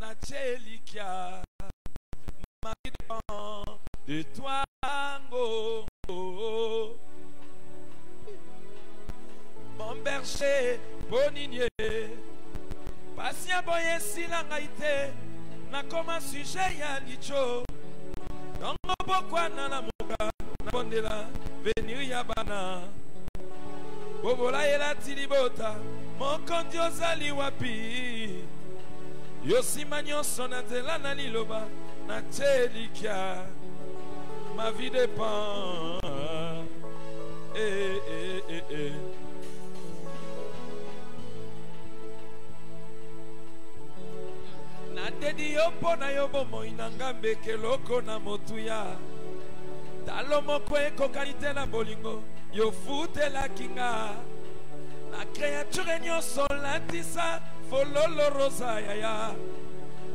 Natchelikia, ma vie dépend de toi, mon berger, boninier, patient boye silangaite, na koma sujet ya licho, dongo bokwa na la muka, na bondela, venir ya bana, bobola yela tilibota, mon kondio zali wapi, yosima nyonso na nzela na liloba, na telikia, ma vie dépend, na dedi yo pona yo bomo inanga mbeke loko na motuya, talo moko ekokanite na bolingo, yo fute la kinga, na créature nyonso latisa, fololo rosa yaya,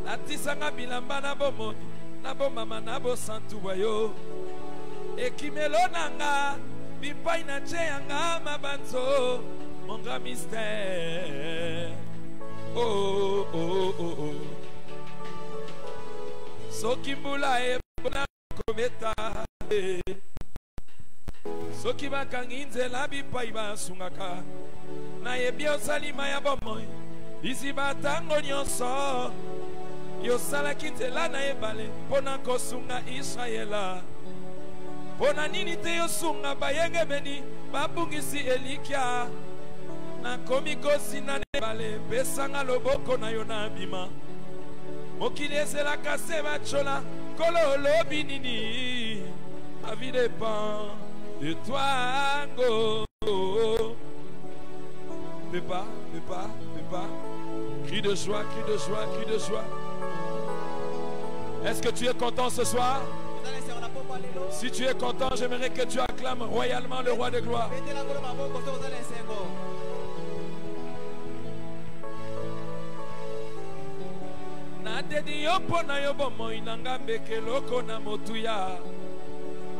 latisa nga bilamba na bomoni, na bomama na bo santu wayo, ekimelo nanga, bipai na cheyanga mabanzo, mon grand mystère, oh oh oh oh, soki mbula ebona kometa, soki bakangi nzela bipai basungaka, na yebi osalima ya bomoi, isi batango nyonso, yosalaki nzela na ebale, pona kosunga Israela, pona nini te yosunga bayenge beni, babungisi elikia, na komi kosina nebale, pesanga loboko na yo na bima, mokili ezelaka se bachola, kolo lobi nini, ma vie dépend de toi, go. Ne pas, ne pas, ne pas. Cri de joie, cri de joie, cri de joie. Est-ce que tu es content ce soir? Si tu es content, j'aimerais que tu acclames royalement le roi de gloire. Na dedi yo pona yo bomo inanga mbeke loko na motuya,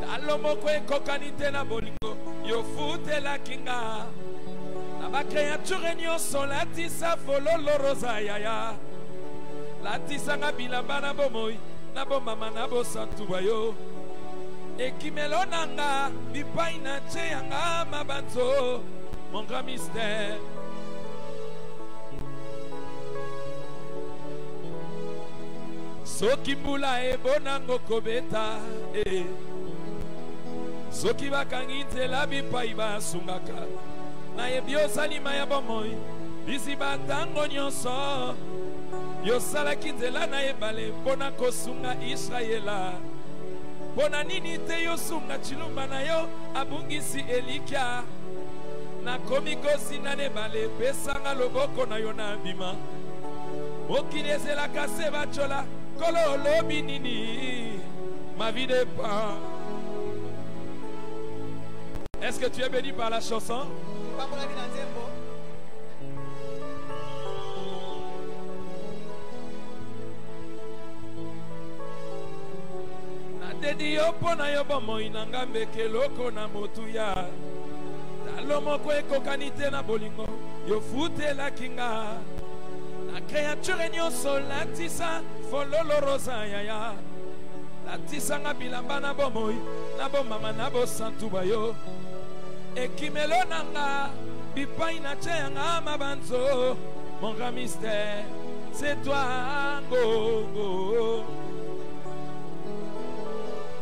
talo moko ekokanite na bolingo, yo fute la kinga, na ba créature nyonso latisa fololo rosa yaya, latisa nga bilamba na bomoi, na bomama na bo santu bayo, ekimelo nanga bipai na cheyanga mabanzo, mon grand mystère. Soki mbula ebonango kobeta, soki bakangi nzela bipai basungaka, na yebi osalima ya bomoi, isi batango nyonso, yosalaki nzela na ebale, pona kosunga Israela, pona nini te yosunga chilumba na yo, abungisi elikia, na komi kosina nebale, pesanga loboko na yo na bima, mokili ezelaka se bachola, kolo lobi nini, ma vie dépend. Est-ce que tu es béni par la chanson? Na dedi yo pona yo bomo inanga mbeke loko na motuya, talo moko ekokanite na bolingo, yo fute la kinga, na créature nyonso latisa fololo rosa yaya, latisa nga bilamba na bomoi, na bomama na bo santu bayo, ekimelo nanga bipai na cheyanga mabanzo, mon grand mystère, c'est toi, go, go.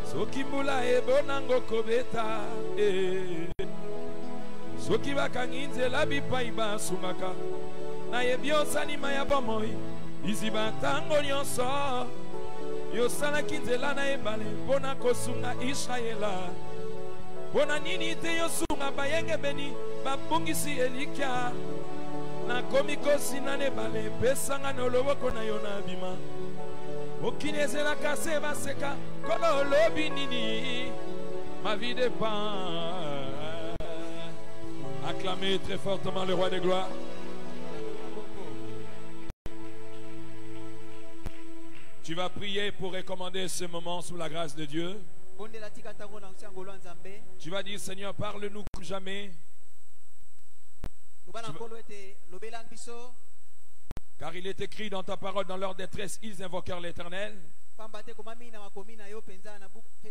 Soki mbula ebonango kobeta, soki bakangi nzela bipai basungaka, na yebi osalima ya bomoi, isi batango nyonso, yosalaki nzela na ebale, pona kosunga Israela, pona nini te yosunga bayenge beni, babungisi elikia, na komi kosina nebale, pesanga no loboko na yo na bima, mokili ezelaka se baseka, kolo lobi nini, ma vie dépend. Acclamez très fortement le roi de gloire. Tu vas prier pour recommander ce moment sous la grâce de Dieu. Tu vas dire, Seigneur, parle-nous comme jamais. Car il est écrit dans ta parole, dans leur détresse, ils invoquèrent l'Éternel.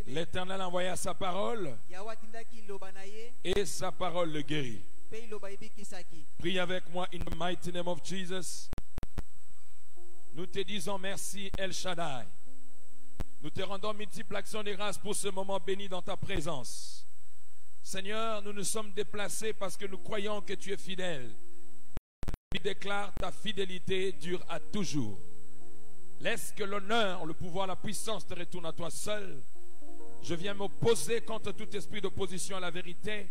L'Éternel envoya sa parole et sa parole le guérit. Prie avec moi, in the mighty name of Jesus. Nous te disons merci, El Shaddai. Nous te rendons multiples actions de grâce pour ce moment béni dans ta présence. Seigneur, nous nous sommes déplacés parce que nous croyons que tu es fidèle. Tu déclares ta fidélité dure à toujours. Laisse que l'honneur, le pouvoir, la puissance te retournent à toi seul. Je viens m'opposer contre tout esprit d'opposition à la vérité.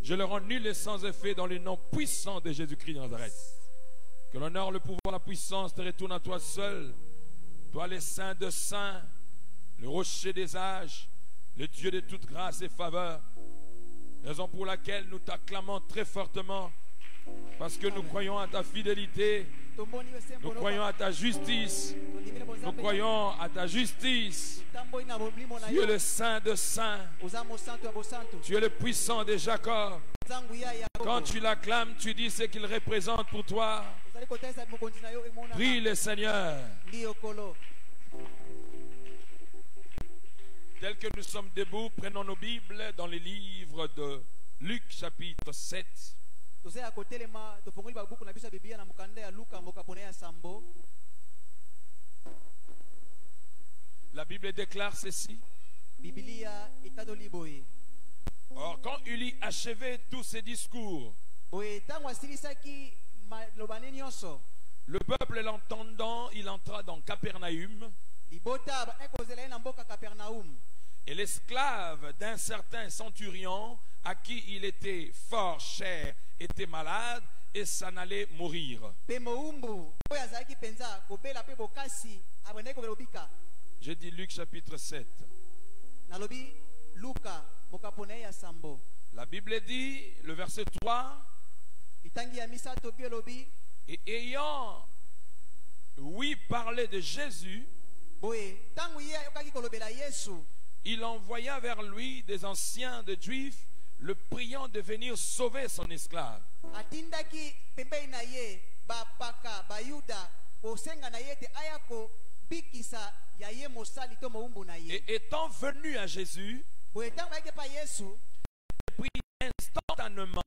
Je le rends nul et sans effet dans le nom puissant de Jésus-Christ de Nazareth. Que l'honneur, le pouvoir, la puissance te retournent à toi seul. Toi, les saints de saints, le rocher des âges, le Dieu de toute grâce et faveur. Raison pour laquelle nous t'acclamons très fortement. Parce que nous croyons à ta fidélité. Nous croyons à ta justice. Nous croyons à ta justice. Tu es le saint de saints. Tu es le puissant de Jacob. Quand tu l'acclames, tu dis ce qu'il représente pour toi. Prie le Seigneur. Tel que nous sommes debout, prenons nos Bibles dans les livres de Luc chapitre 7. La Bible déclare ceci. Or, quand il eut achevé tous ses discours, le peuple l'entendant, il entra dans Capernaum. Et l'esclave d'un certain centurion, à qui il était fort cher, était malade et s'en allait mourir. J'ai dit Luc chapitre 7. La Bible dit, le verset 3, et ayant ouï parler de Jésus, il envoya vers lui des anciens de Juifs, le priant de venir sauver son esclave. Et étant venu à Jésus, il prit instantanément,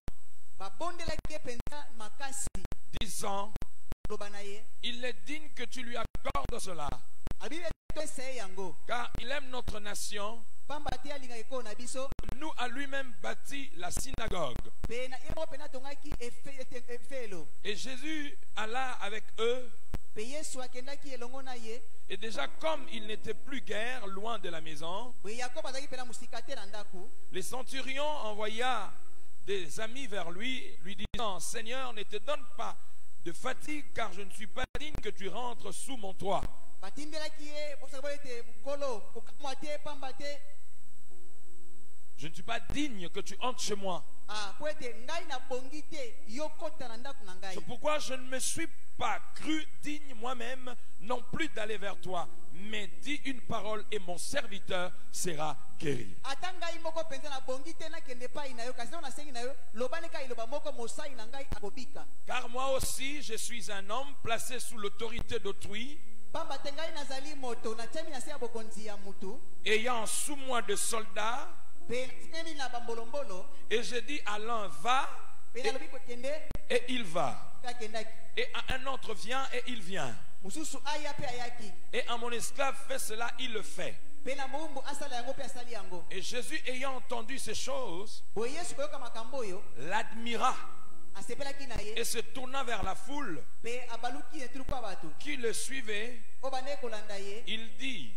disant, il est digne que tu lui accordes cela, car il aime notre nation. Nous a lui-même bâti la synagogue. Et Jésus alla avec eux. Et déjà comme il n'était plus guère loin de la maison, les centurions envoya des amis vers lui, lui disant, Seigneur, ne te donne pas de fatigue, car je ne suis pas digne que tu rentres sous mon toit. Je ne suis pas digne que tu entres chez moi. C'est pourquoi je ne me suis pas cru digne moi-même non plus d'aller vers toi. Mais dis une parole et mon serviteur sera guéri. Car moi aussi je suis un homme placé sous l'autorité d'autrui, ayant sous moi des soldats. Et je dis à l'un va, et il va. Et à un autre viens, et il vient. Et à mon esclave fait cela, il le fait. Et Jésus, ayant entendu ces choses, l'admira et se tourna vers la foule qui le suivait. Il dit,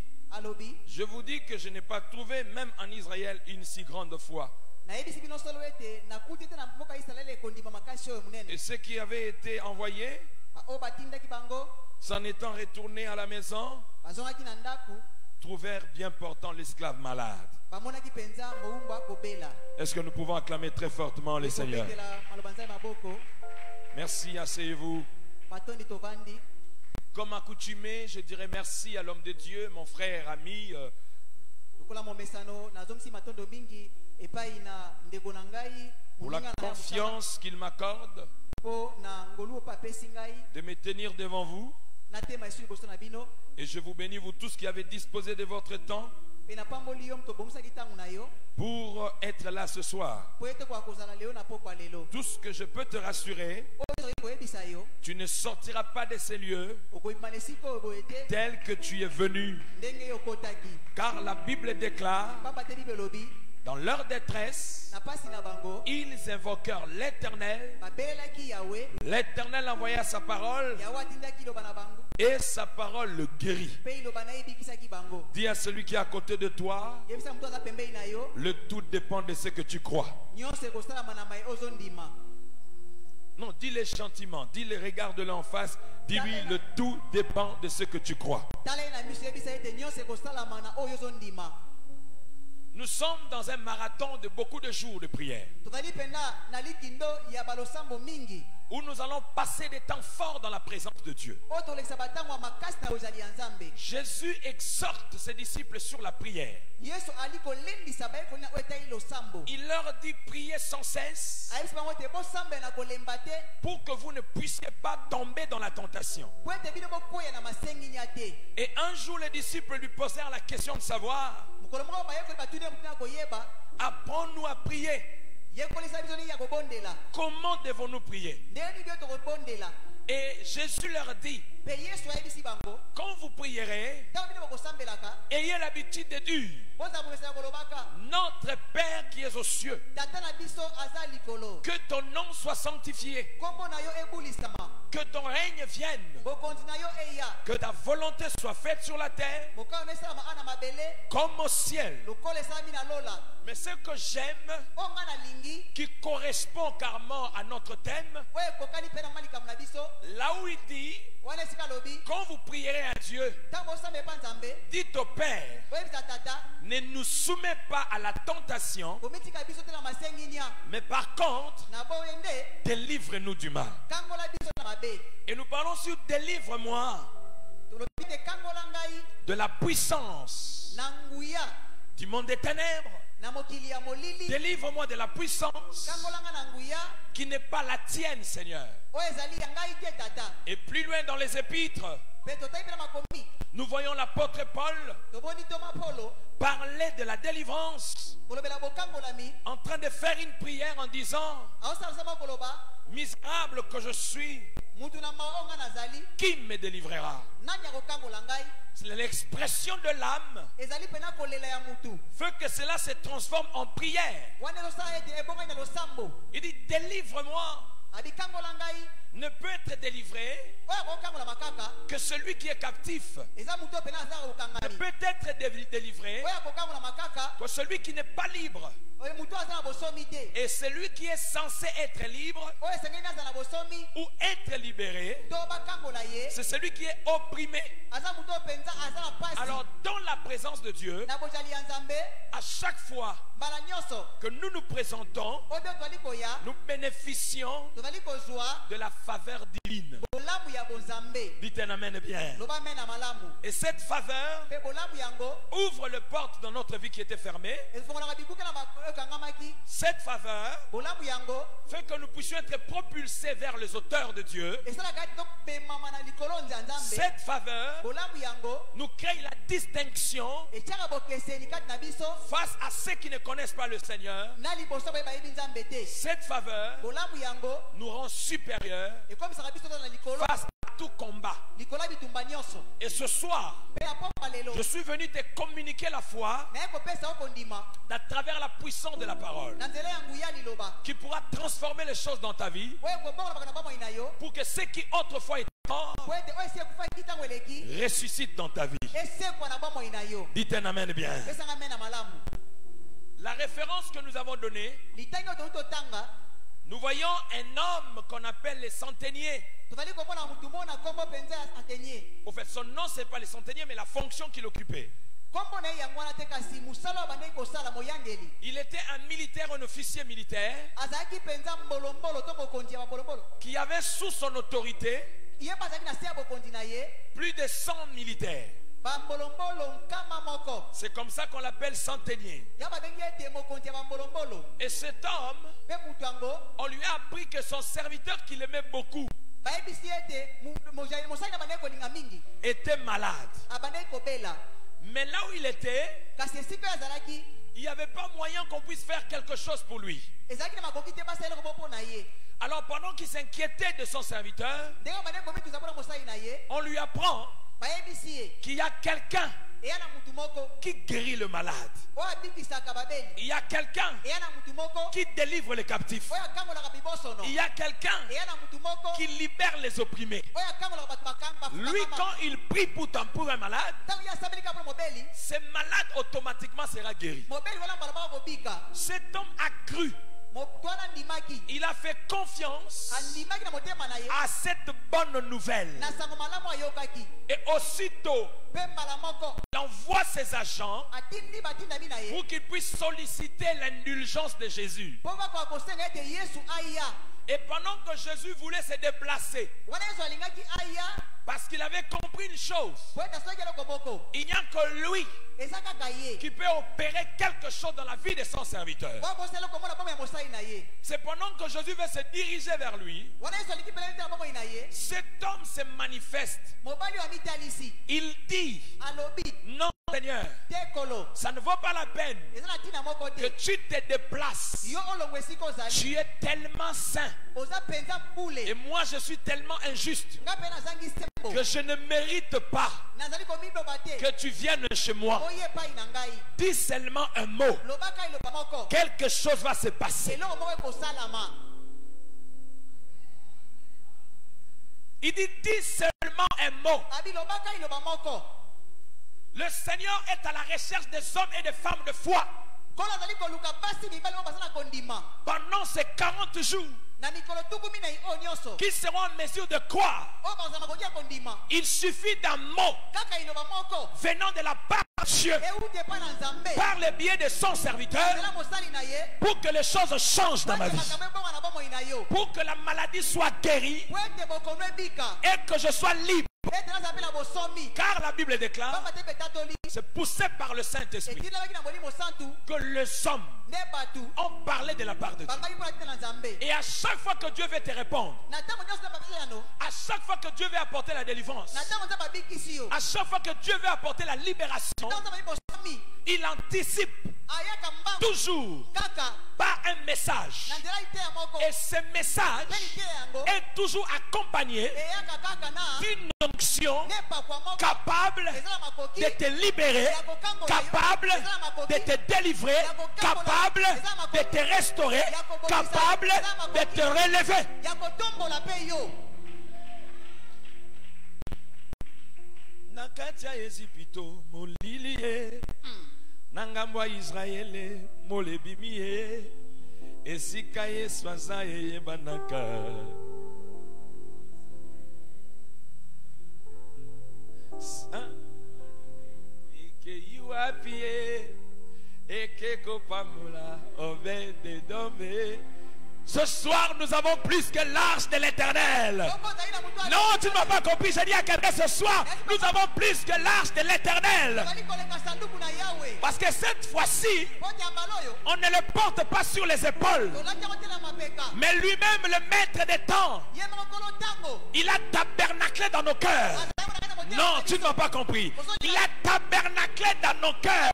je vous dis que je n'ai pas trouvé même en Israël une si grande foi. Et ceux qui avaient été envoyés, s'en étant retournés à la maison, trouvèrent bien portant l'esclave malade. Est-ce que nous pouvons acclamer très fortement les seigneurs? Merci, asseyez-vous. Comme accoutumé, je dirais merci à l'homme de Dieu, mon frère, ami, pour la confiance qu'il m'accorde de me tenir devant vous. Et je vous bénis, vous tous qui avez disposé de votre temps pour être là ce soir. Tout ce que je peux te rassurer, tu ne sortiras pas de ces lieux tel que tu es venu. Car la Bible déclare, dans leur détresse, ils invoquèrent l'Éternel. L'Éternel envoya sa parole et sa parole le guérit. Dis à celui qui est à côté de toi, le tout dépend de ce que tu crois. Non, dis-le gentiment, dis-le, regarde-le en face, dis-lui, le tout dépend de ce que tu crois. Nous sommes dans un marathon de beaucoup de jours de prière, où nous allons passer des temps forts dans la présence de Dieu. Jésus exhorte ses disciples sur la prière. Il leur dit, priez sans cesse pour que vous ne puissiez pas tomber dans la tentation. Et un jour, les disciples lui posèrent la question de savoir, apprends-nous à prier. Comment devons-nous prier? Et Jésus leur dit, quand vous prierez, ayez l'habitude de dire, notre Père qui es aux cieux, que ton nom soit sanctifié, que ton règne vienne, que ta volonté soit faite sur la terre comme au ciel. Mais ce que j'aime, qui correspond carrément à notre thème, là où il dit, quand vous prierez à Dieu, dites au Père, ne nous soumets pas à la tentation, mais par contre, délivre-nous du mal. Et nous parlons sur délivre-moi de la puissance du monde des ténèbres. Délivre-moi de la puissance qui n'est pas la tienne, Seigneur. Et plus loin dans les épîtres, nous voyons l'apôtre Paul parler de la délivrance, en train de faire une prière en disant, misérable que je suis, qui me délivrera? L'expression de l'âme fait que cela se transforme en prière. Il dit, délivre-moi ne peut être délivré que celui qui est captif. Ne peut être délivré que celui qui n'est pas libre. Et celui qui est censé être libre ou être libéré, c'est celui qui est opprimé. Alors dans la présence de Dieu, à chaque fois que nous nous présentons, nous bénéficions de la faveur divine. Dites un amen bien. Et cette faveur ouvre les portes dans notre vie qui était fermée. Cette faveur fait que nous puissions être propulsés vers les auteurs de Dieu. Cette faveur nous crée la distinction face à ceux qui ne connaissent pas le Seigneur. Cette faveur nous rend supérieurs face à tout combat. Et ce soir, je suis venu te communiquer la foi à travers la puissance de la parole qui pourra transformer les choses dans ta vie pour que ceux qui autrefois étaient morts ressuscitent dans ta vie. Dites un amen bien. La référence que nous avons donnée, nous voyons un homme qu'on appelle les centeniers. Au fait, son nom, ce n'est pas les centeniers, mais la fonction qu'il occupait. Il était un militaire, un officier militaire qui avait sous son autorité plus de 100 militaires. C'est comme ça qu'on l'appelle centenier. Et cet homme, on lui a appris que son serviteur qu'il aimait beaucoup était malade. Mais là où il était, il n'y avait pas moyen qu'on puisse faire quelque chose pour lui. Alors pendant qu'il s'inquiétait de son serviteur, on lui apprend qu'il y a quelqu'un qui guérit le malade. Il y a quelqu'un qui délivre les captifs. Il y a quelqu'un qui libère les opprimés. Lui, quand il prie pour un malade, ce malade automatiquement sera guéri. Cet homme a cru. Il a fait confiance à cette bonne nouvelle. Et aussitôt, il envoie ses agents pour qu'ils puissent solliciter l'indulgence de Jésus. Et pendant que Jésus voulait se déplacer, parce qu'il avait compris une chose, il n'y a que lui qui peut opérer quelque chose dans la vie de son serviteur. C'est pendant que Jésus veut se diriger vers lui, cet homme se manifeste. Il dit: non Seigneur, ça ne vaut pas la peine que tu te déplaces. Tu es tellement saint et moi je suis tellement injuste que je ne mérite pas que tu viennes chez moi. Dis seulement un mot, quelque chose va se passer. Il dit: dis seulement un mot. Le Seigneur est à la recherche des hommes et des femmes de foi. Pendant ces 40 jours, qui seront en mesure de croire, il suffit d'un mot venant de la part de Dieu par le biais de son serviteur pour que les choses changent dans ma vie, pour que la maladie soit guérie et que je sois libre. Car la Bible déclare, c'est poussé par le Saint-Esprit, que les hommes ont parlé de la part de Dieu. Et à chaque fois que Dieu veut te répondre, à chaque fois que Dieu veut apporter la délivrance, à chaque fois que Dieu veut apporter la libération, il anticipe toujours par un message. Et ce message est toujours accompagné d'une onction capable de te libérer, capable de te délivrer, capable de te restaurer, capable de te relever. Nakatia Ezipito Molilie Nangambwa Israele Molebimie Esikaye Swaza Yebanaka Ike Yuapie Eke Kopamula Ove de Dome. Ce soir, nous avons plus que l'arche de l'Éternel. Non, tu ne m'as pas compris. J'ai dit à quelqu'un ce soir, nous avons plus que l'arche de l'Éternel. Parce que cette fois-ci, on ne le porte pas sur les épaules. Mais lui-même, le maître des temps, il a tabernaclé dans nos cœurs. Non, tu ne m'as pas compris. Il a tabernaclé dans nos cœurs.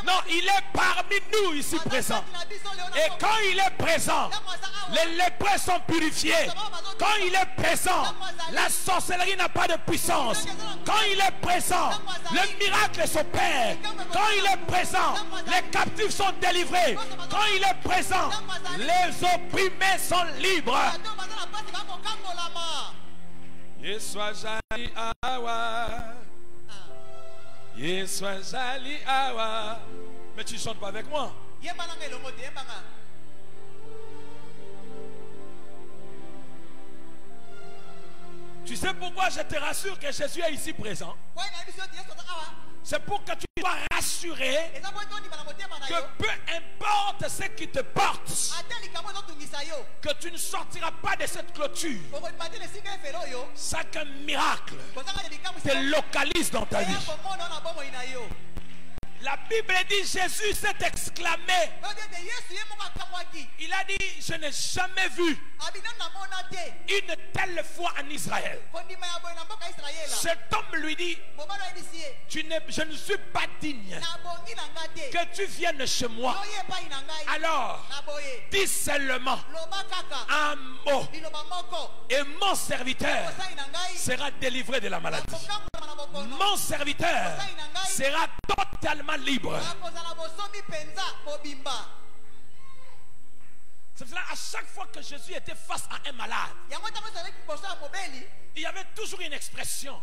Non, il est parmi nous ici présent. Et quand il est présent, les lépreux sont purifiés. Quand il est présent, la sorcellerie n'a pas de puissance. Quand il est présent, le miracle s'opère. Quand il est présent, les captifs sont délivrés. Quand il est présent, les opprimés sont libres. Yeswa jali awa. Yeswa jali awa. Mais tu ne chantes pas avec moi. Tu sais pourquoi je te rassure que Jésus est ici présent? C'est pour que tu sois rassuré que peu importe ce qui te porte, que tu ne sortiras pas de cette clôture sans qu'un miracle te localise dans ta vie. La Bible dit Jésus s'est exclamé. Il a dit je n'ai jamais vu une telle foi en Israël. Cet homme lui dit je ne suis pas digne que tu viennes chez moi. Alors dis seulement un mot et mon serviteur sera délivré de la maladie. Mon serviteur sera totalement libre. C'est cela, à chaque fois que Jésus était face à un malade, il y avait toujours une expression.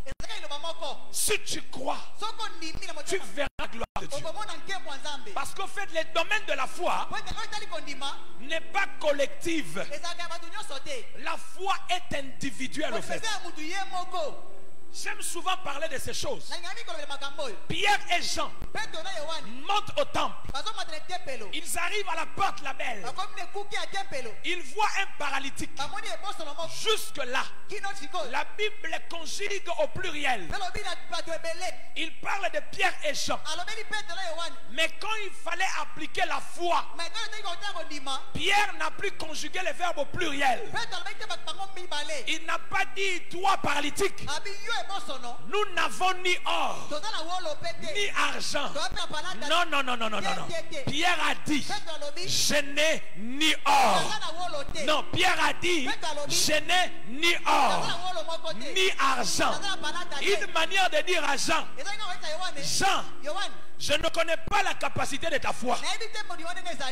Si tu crois, tu verras la gloire de Dieu. Parce qu'au fait, le domaine de la foi n'est pas collectif. La foi est individuelle au fait. J'aime souvent parler de ces choses. Pierre et Jean montent au temple. Ils arrivent à la porte la belle. Ils voient un paralytique. Jusque-là, la Bible conjugue au pluriel. Il parle de Pierre et Jean. Mais quand il fallait appliquer la foi, Pierre n'a plus conjugué le verbe au pluriel. Il n'a pas dit toi paralytique. Nous n'avons ni or, ni argent. Non, non, non, non, non, non. Pierre a dit, je n'ai ni or. Non, Pierre a dit, je n'ai ni or, ni argent. Une manière de dire à Jean, Jean, je ne connais pas la capacité de ta foi.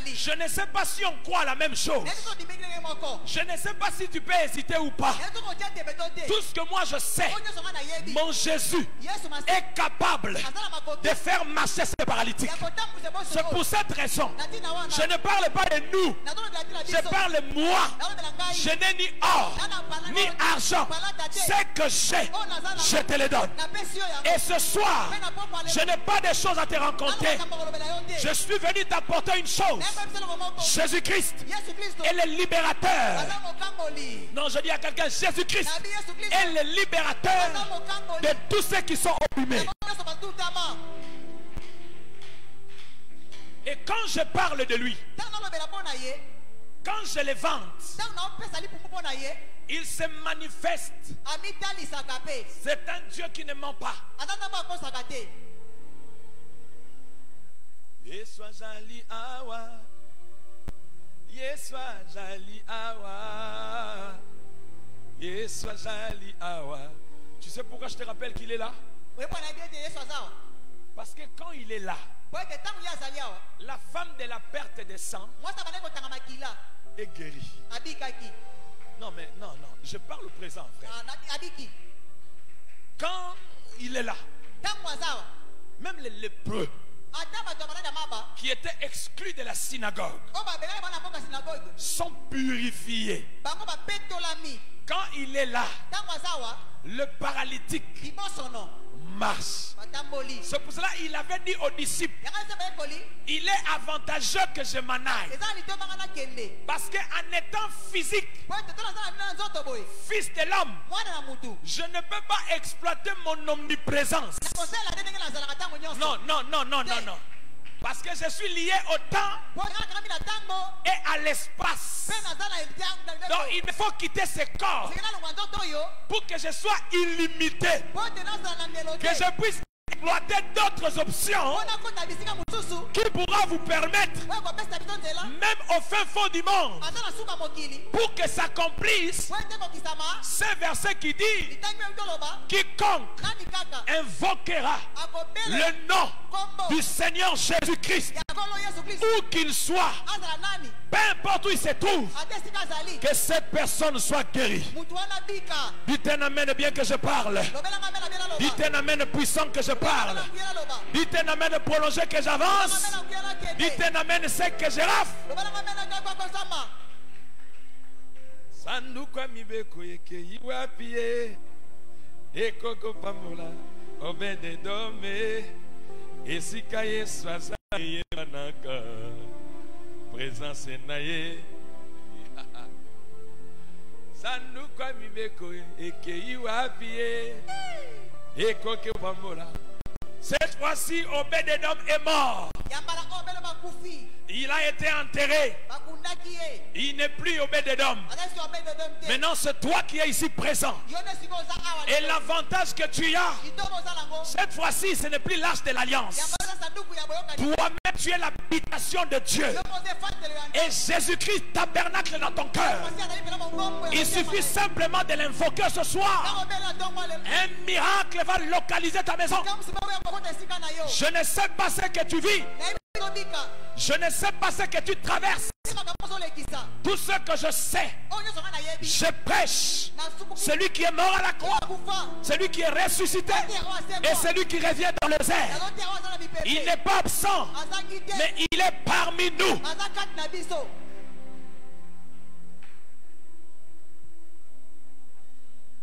Je ne sais pas si on croit la même chose. Je ne sais pas si tu peux hésiter ou pas. Tout ce que moi je sais, mon Jésus est capable de faire marcher ces paralytiques. C'est pour cette raison, je ne parle pas de nous, je parle de moi. Je n'ai ni or, ni argent. Ce que j'ai, je te le donne. Et ce soir, je n'ai pas de choses à te rencontrer. Je suis venu t'apporter une chose. Jésus-Christ est le libérateur. Non, je dis à quelqu'un, Jésus-Christ est le libérateur de tous ceux qui sont opprimés. Et quand je parle de lui, quand je le vante, il se manifeste. C'est un Dieu qui ne ment pas. Yeswa jali awa, Yeswa jali awa, Yeswa jali awa. Tu sais pourquoi je te rappelle qu'il est là? Parce que quand il est là, la femme de la perte de sang est guérie. Non mais non, non, je parle au présent, frère. Quand il est là, même les lépreux qui étaient exclus de la synagogue sont purifiés. Quand il est là, le paralytique marche. C'est pour cela qu'il avait dit aux disciples, il est avantageux que je m'en aille. Parce qu'en étant physique, fils de l'homme, je ne peux pas exploiter mon omniprésence. Non, non, non, non, non, non. Parce que je suis lié au temps et à l'espace. Donc il me faut quitter ce corps pour que je sois illimité. Que je puisse exploiter d'autres options qui pourra vous permettre, même au fin fond du monde, pour que s'accomplisse ce verset qui dit, quiconque invoquera le nom du Seigneur Jésus-Christ, où qu'il soit, peu importe où il se trouve, que cette personne soit guérie. Dites un amen bien que je parle. Dites un amen puissant que je parle. Dites un amen prolongé que j'avance. Dites un amen sec que je rafle. Sanduka mibeko yeke iwapie ekoko pamola obede dome esika Yesu azaye manaka présence naye Sanduka mibeko yeke iwapie Cette fois-ci, Obed-Edom est mort. Il a été enterré. Il n'est plus Obed-Edom. Maintenant, c'est toi qui es ici présent. Et l'avantage que tu as, cette fois-ci, ce n'est plus l'arche de l'alliance. Toi-même, tu es l'habitation de Dieu. Et Jésus-Christ tabernacle dans ton cœur. Il suffit simplement de l'invoquer ce soir. Un miracle va localiser ta maison. Je ne sais pas ce que tu vis. Je ne sais pas ce que tu traverses. Tout ce que je sais, je prêche celui qui est mort à la croix, celui qui est ressuscité et celui qui revient dans les airs. Il n'est pas absent, mais il est parmi nous.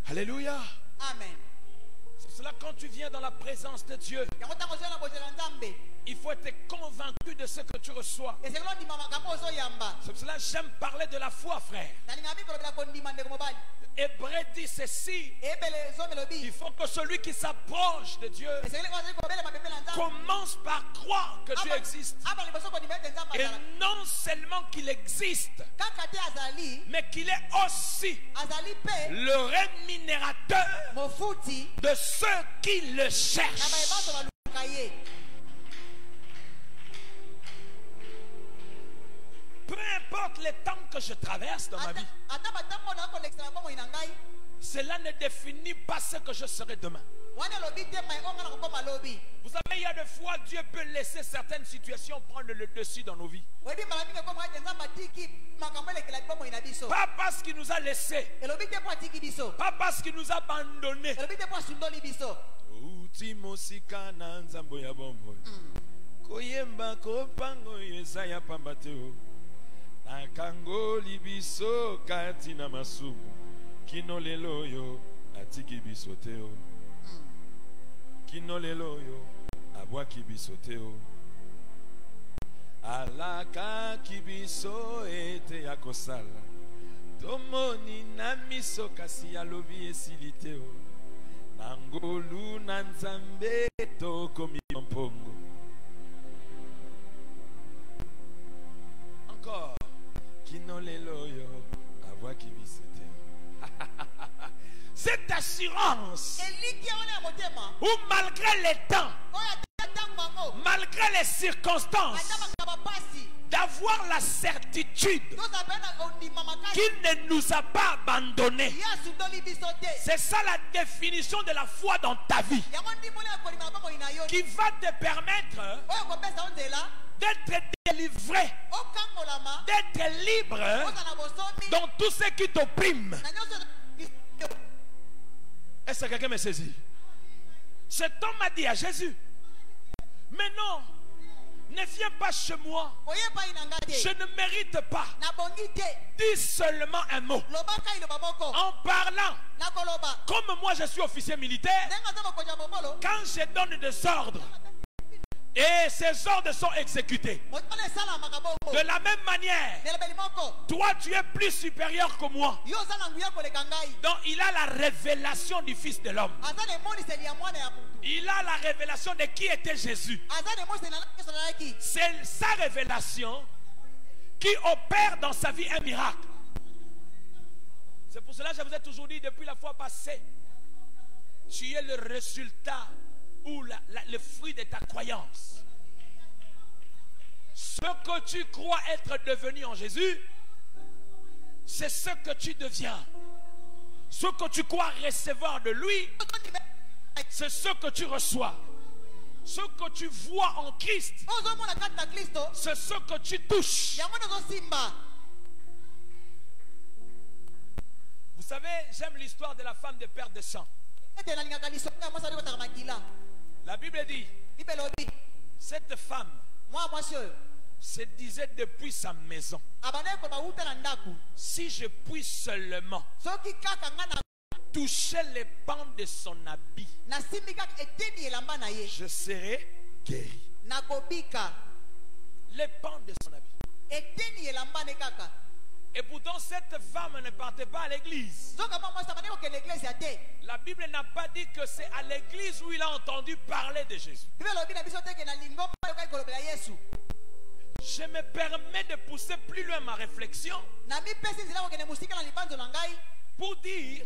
Alléluia. Amen. C'est cela, quand tu viens dans la présence de Dieu, il faut être convaincu de ce que tu reçois. C'est pour cela que j'aime parler de la foi, frère. Hébreu dit ceci: il faut que celui qui s'approche de Dieu commence par croire que Dieu existe. Et non seulement qu'il existe, mais qu'il est aussi le rémunérateur de ceux qui le cherchent. Peu importe les temps que je traverse dans ma vie, cela ne définit pas ce que je serai demain. Vous savez, il y a des fois, Dieu peut laisser certaines situations prendre le dessus dans nos vies. Pas parce qu'il nous a laissés, pas parce qu'il nous a abandonnés. Akango libiso katina masubu kino leloyo atiki bisoteo kino leloyo abwaki bisoteo alaka kibiso ete yakosala tomoni na miso kasi alobi esiliteo nangolu na nzambe tokomi mpongo. Encore cette assurance où malgré les temps, malgré les circonstances, d'avoir la certitude qu'il ne nous a pas abandonnés. C'est ça la définition de la foi dans ta vie, qui va te permettre d'être délivré, d'être libre dans tout ce qui t'opprime. Est-ce que quelqu'un me saisit? Cet homme a dit à Jésus: mais non, ne viens pas chez moi, je ne mérite pas. Dis seulement un mot. En parlant, comme moi je suis officier militaire, quand je donne des ordres et ces ordres sont exécutés, de la même manière, toi tu es plus supérieur que moi. Donc il a la révélation du Fils de l'homme. Il a la révélation de qui était Jésus. C'est sa révélation qui opère dans sa vie un miracle. C'est pour cela que je vous ai toujours dit depuis la fois passée, tu es le résultat ou le fruit de ta croyance. Ce que tu crois être devenu en Jésus, c'est ce que tu deviens. Ce que tu crois recevoir de lui, c'est ce que tu reçois. Ce que tu vois en Christ, c'est ce que tu touches. Vous savez, j'aime l'histoire de la femme de perte de sang. La Bible dit, cette femme se disait depuis sa maison, si je puis seulement toucher les pans de son habit, je serai guéri. Les pans de son habit. Et pourtant, cette femme ne partait pas à l'église. La Bible n'a pas dit que c'est à l'église où il a entendu parler de Jésus. Je me permets de pousser plus loin ma réflexion pour dire,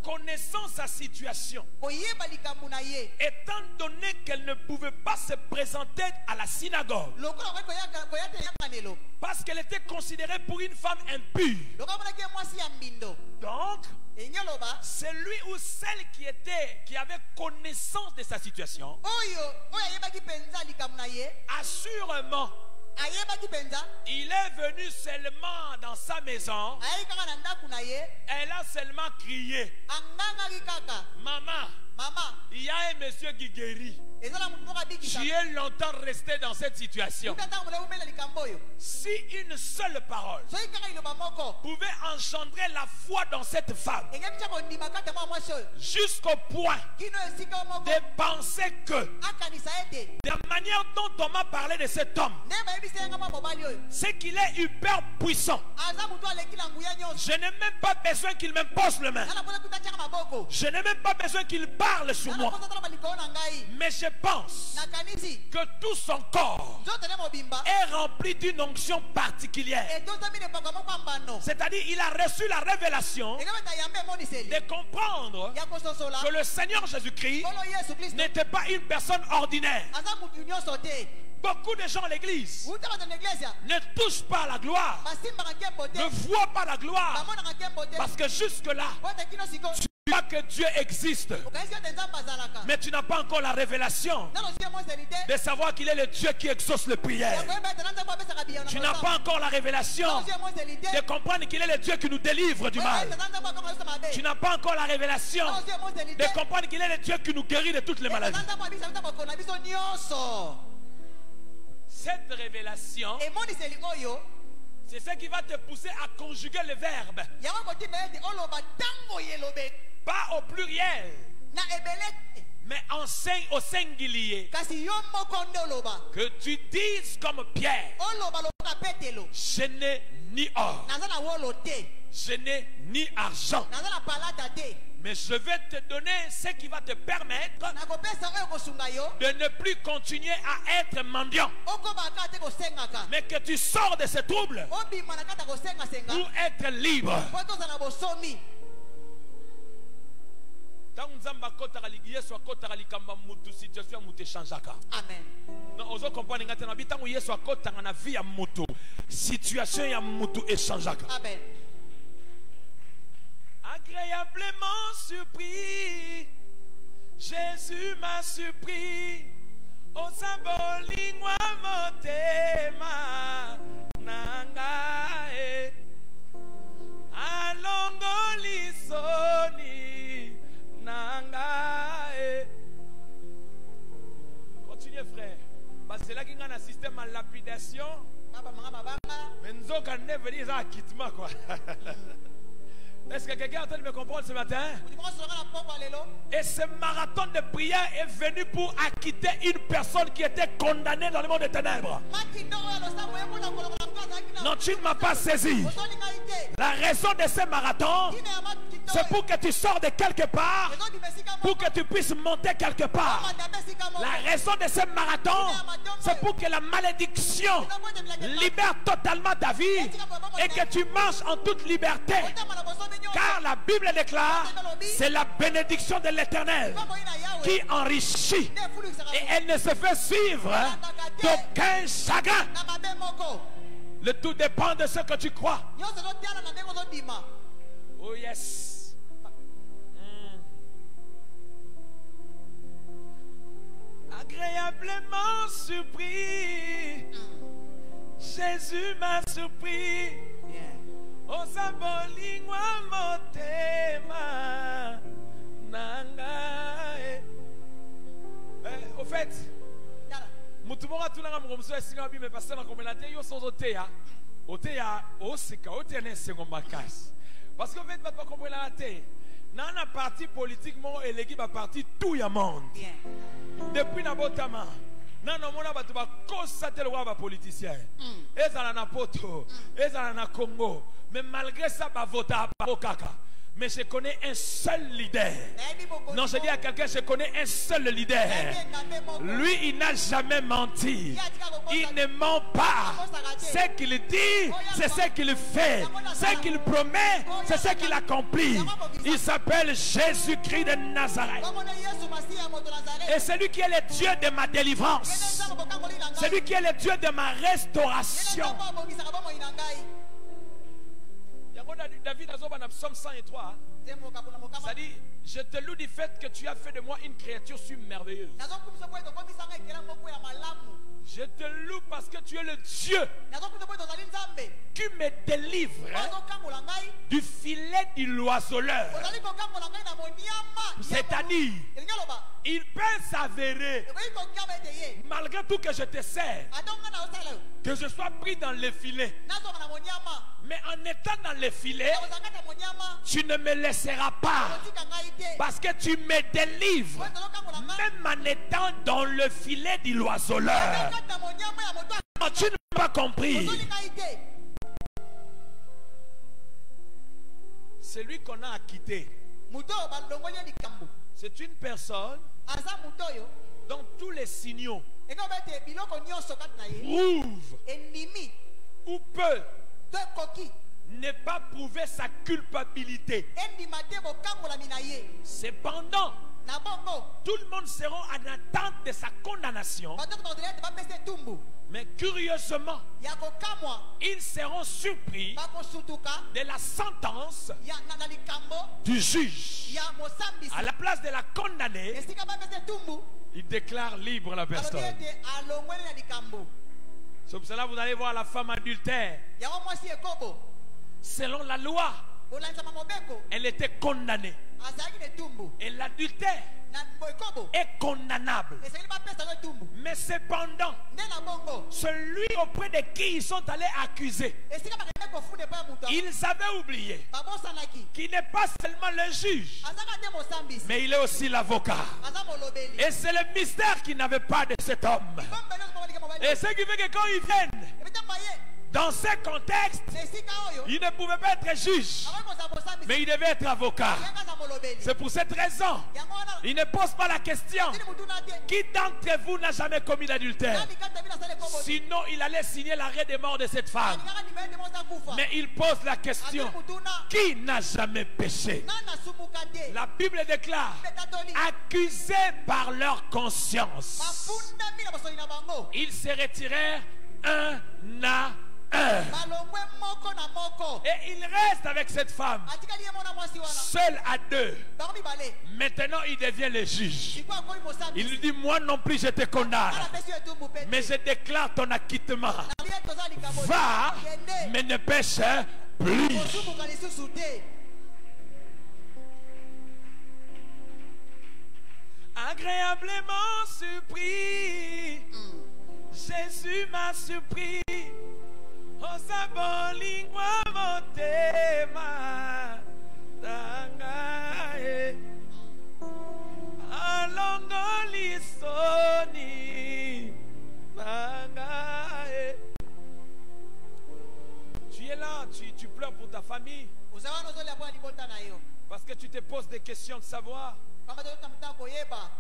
connaissant sa situation, étant donné qu'elle ne pouvait pas se présenter à la synagogue, parce qu'elle était considérée pour une femme impure. Donc, celui ou celle qui avait connaissance de sa situation, assurément, il est venu seulement dans sa maison. Elle a seulement crié, maman, il y a un monsieur qui guérit. Tu es longtemps resté dans cette situation. Si une seule parole pouvait engendrer la foi dans cette femme, jusqu'au point de penser que la manière dont on m'a parlé de cet homme, c'est qu'il est hyper puissant. Je n'ai même pas besoin qu'il m'impose le main. Je n'ai même pas besoin qu'il parle sur moi. Mais je pense que tout son corps est rempli d'une onction particulière. C'est-à-dire il a reçu la révélation de comprendre que le Seigneur Jésus-Christ n'était pas une personne ordinaire. Beaucoup de gens à l'église ne touchent pas à la gloire, ne voient pas la gloire, parce que jusque-là, tu vois que Dieu existe, mais tu n'as pas encore la révélation de savoir qu'il est le Dieu qui exauce les prières. Tu n'as pas encore la révélation de comprendre qu'il est le Dieu qui nous délivre du mal. Tu n'as pas encore la révélation de comprendre qu'il est le Dieu qui nous guérit de toutes les maladies. Cette révélation, c'est ce qui va te pousser à conjuguer le verbe. Pas au pluriel, mais au singulier. Que tu dises comme Pierre, je n'ai ni or, je n'ai ni argent, mais je vais te donner ce qui va te permettre de ne plus continuer à être mendiant, mais que tu sors de ce trouble pour être libre. Amen. Non, ozo comprendre ngate na bitango Yesu akotanga na vie ya mutu, situation ya mutu échangeaka. Amen. Agréablement surpris, Jésus m'a surpris. Au symbole moi motema nangae alongolisoni nangae. Continuez frère. C'est là qu'il y a un système à lapidation. Mais nous avons venir à quitement quoi. Est-ce que quelqu'un est en train de me comprendre ce matin? Et ce marathon de prière est venu pour acquitter une personne qui était condamnée dans le monde des ténèbres. Non, tu ne m'as pas saisi. La raison de ce marathon, c'est pour que tu sors de quelque part, pour que tu puisses monter quelque part. La raison de ce marathon, c'est pour que la malédiction libère totalement ta vie et que tu marches en toute liberté. Car la Bible déclare, c'est la bénédiction de l'Éternel qui enrichit et elle ne se fait suivre d'aucun chagrin. Le tout dépend de ce que tu crois. Oh yes. Agréablement surpris, Jésus m'a surpris. O saboli ngwa motema nangae. Au fait, mutumora tunanga mugomso esinga bi me passer na komelate yo sans oteya. Oteya osika otene sengo makasi. Parce qu'en fait va pas comprendre la tête. Dans la parti politiquement et l'équipe a parti tout le monde. Depuis Nabotama, nano mona bato bakosa te lokola bapoliticien ezala na poto ezala na Congo, mais malgré ça bavota bango kaka. Mais je connais un seul leader. Non, je dis à quelqu'un, je connais un seul leader. Lui, il n'a jamais menti. Il ne ment pas. Ce qu'il dit, c'est ce qu'il fait. Ce qu'il promet, c'est ce qu'il accomplit. Il s'appelle Jésus-Christ de Nazareth. Et c'est lui qui est le Dieu de ma délivrance. C'est lui qui est le Dieu de ma restauration. David a dit dans Psaume 103, ça dit, je te loue du fait que tu as fait de moi une créature merveilleuse. Je te loue parce que tu es le Dieu qui me délivre du filet du l'oiseleur. C'est-à-dire, il peut s'avérer, malgré tout que je te sers, que je sois pris dans le filet. Mais en étant dans le filet, tu ne me laisseras pas. Parce que tu me délivres. Même en étant dans le filet du l'oiseleur. Tu n'as pas compris. Celui qu'on a acquitté, c'est une personne dont tous les signaux prouvent ou peut ne pas prouver sa culpabilité. Cependant, tout le monde sera en attente de sa condamnation. Mais curieusement, ils seront surpris de la sentence du juge. À la place de la condamner, il déclare libre la personne. C'est pour cela que vous allez voir la femme adultère. Selon la loi, elle était condamnée. Et l'adultère est condamnable. Mais cependant, celui auprès de qui ils sont allés accuser, ils avaient oublié qu'il n'est pas seulement le juge, mais il est aussi l'avocat. Et c'est le mystère qu'il n'avait pas de cet homme. Et ce qui fait que quand ils viennent dans ce contexte, il ne pouvait pas être juge, mais il devait être avocat. C'est pour cette raison, il ne pose pas la question: qui d'entre vous n'a jamais commis l'adultère? Sinon, il allait signer l'arrêt de mort de cette femme. Mais il pose la question: qui n'a jamais péché? La Bible déclare: accusés par leur conscience. Ils se retirèrent un à un. Et il reste avec cette femme, seul à deux. Maintenant, il devient le juge. Il lui dit: moi non plus je te condamne, mais je déclare ton acquittement. Va, mais ne pêche plus. Agréablement surpris, Jésus m'a surpris. Oh, sabolingwa motema tangae alongoli soni tangae. Tu es là, tu pleures pour ta famille parce que tu te poses des questions de savoir: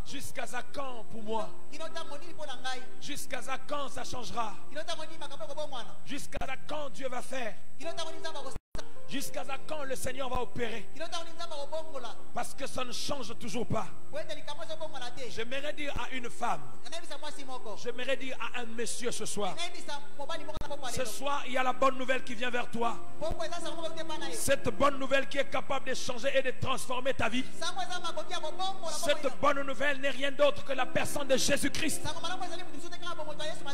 jusqu'à quand pour moi? Jusqu'à quand ça changera? Jusqu'à quand Dieu va faire? Jusqu'à quand le Seigneur va opérer? Parce que ça ne change toujours pas. J'aimerais dire à une femme, j'aimerais dire à un monsieur ce soir: ce soir, il y a la bonne nouvelle qui vient vers toi. Cette bonne nouvelle qui est capable de changer et de transformer ta vie. Cette bonne nouvelle n'est rien d'autre que la personne de Jésus-Christ.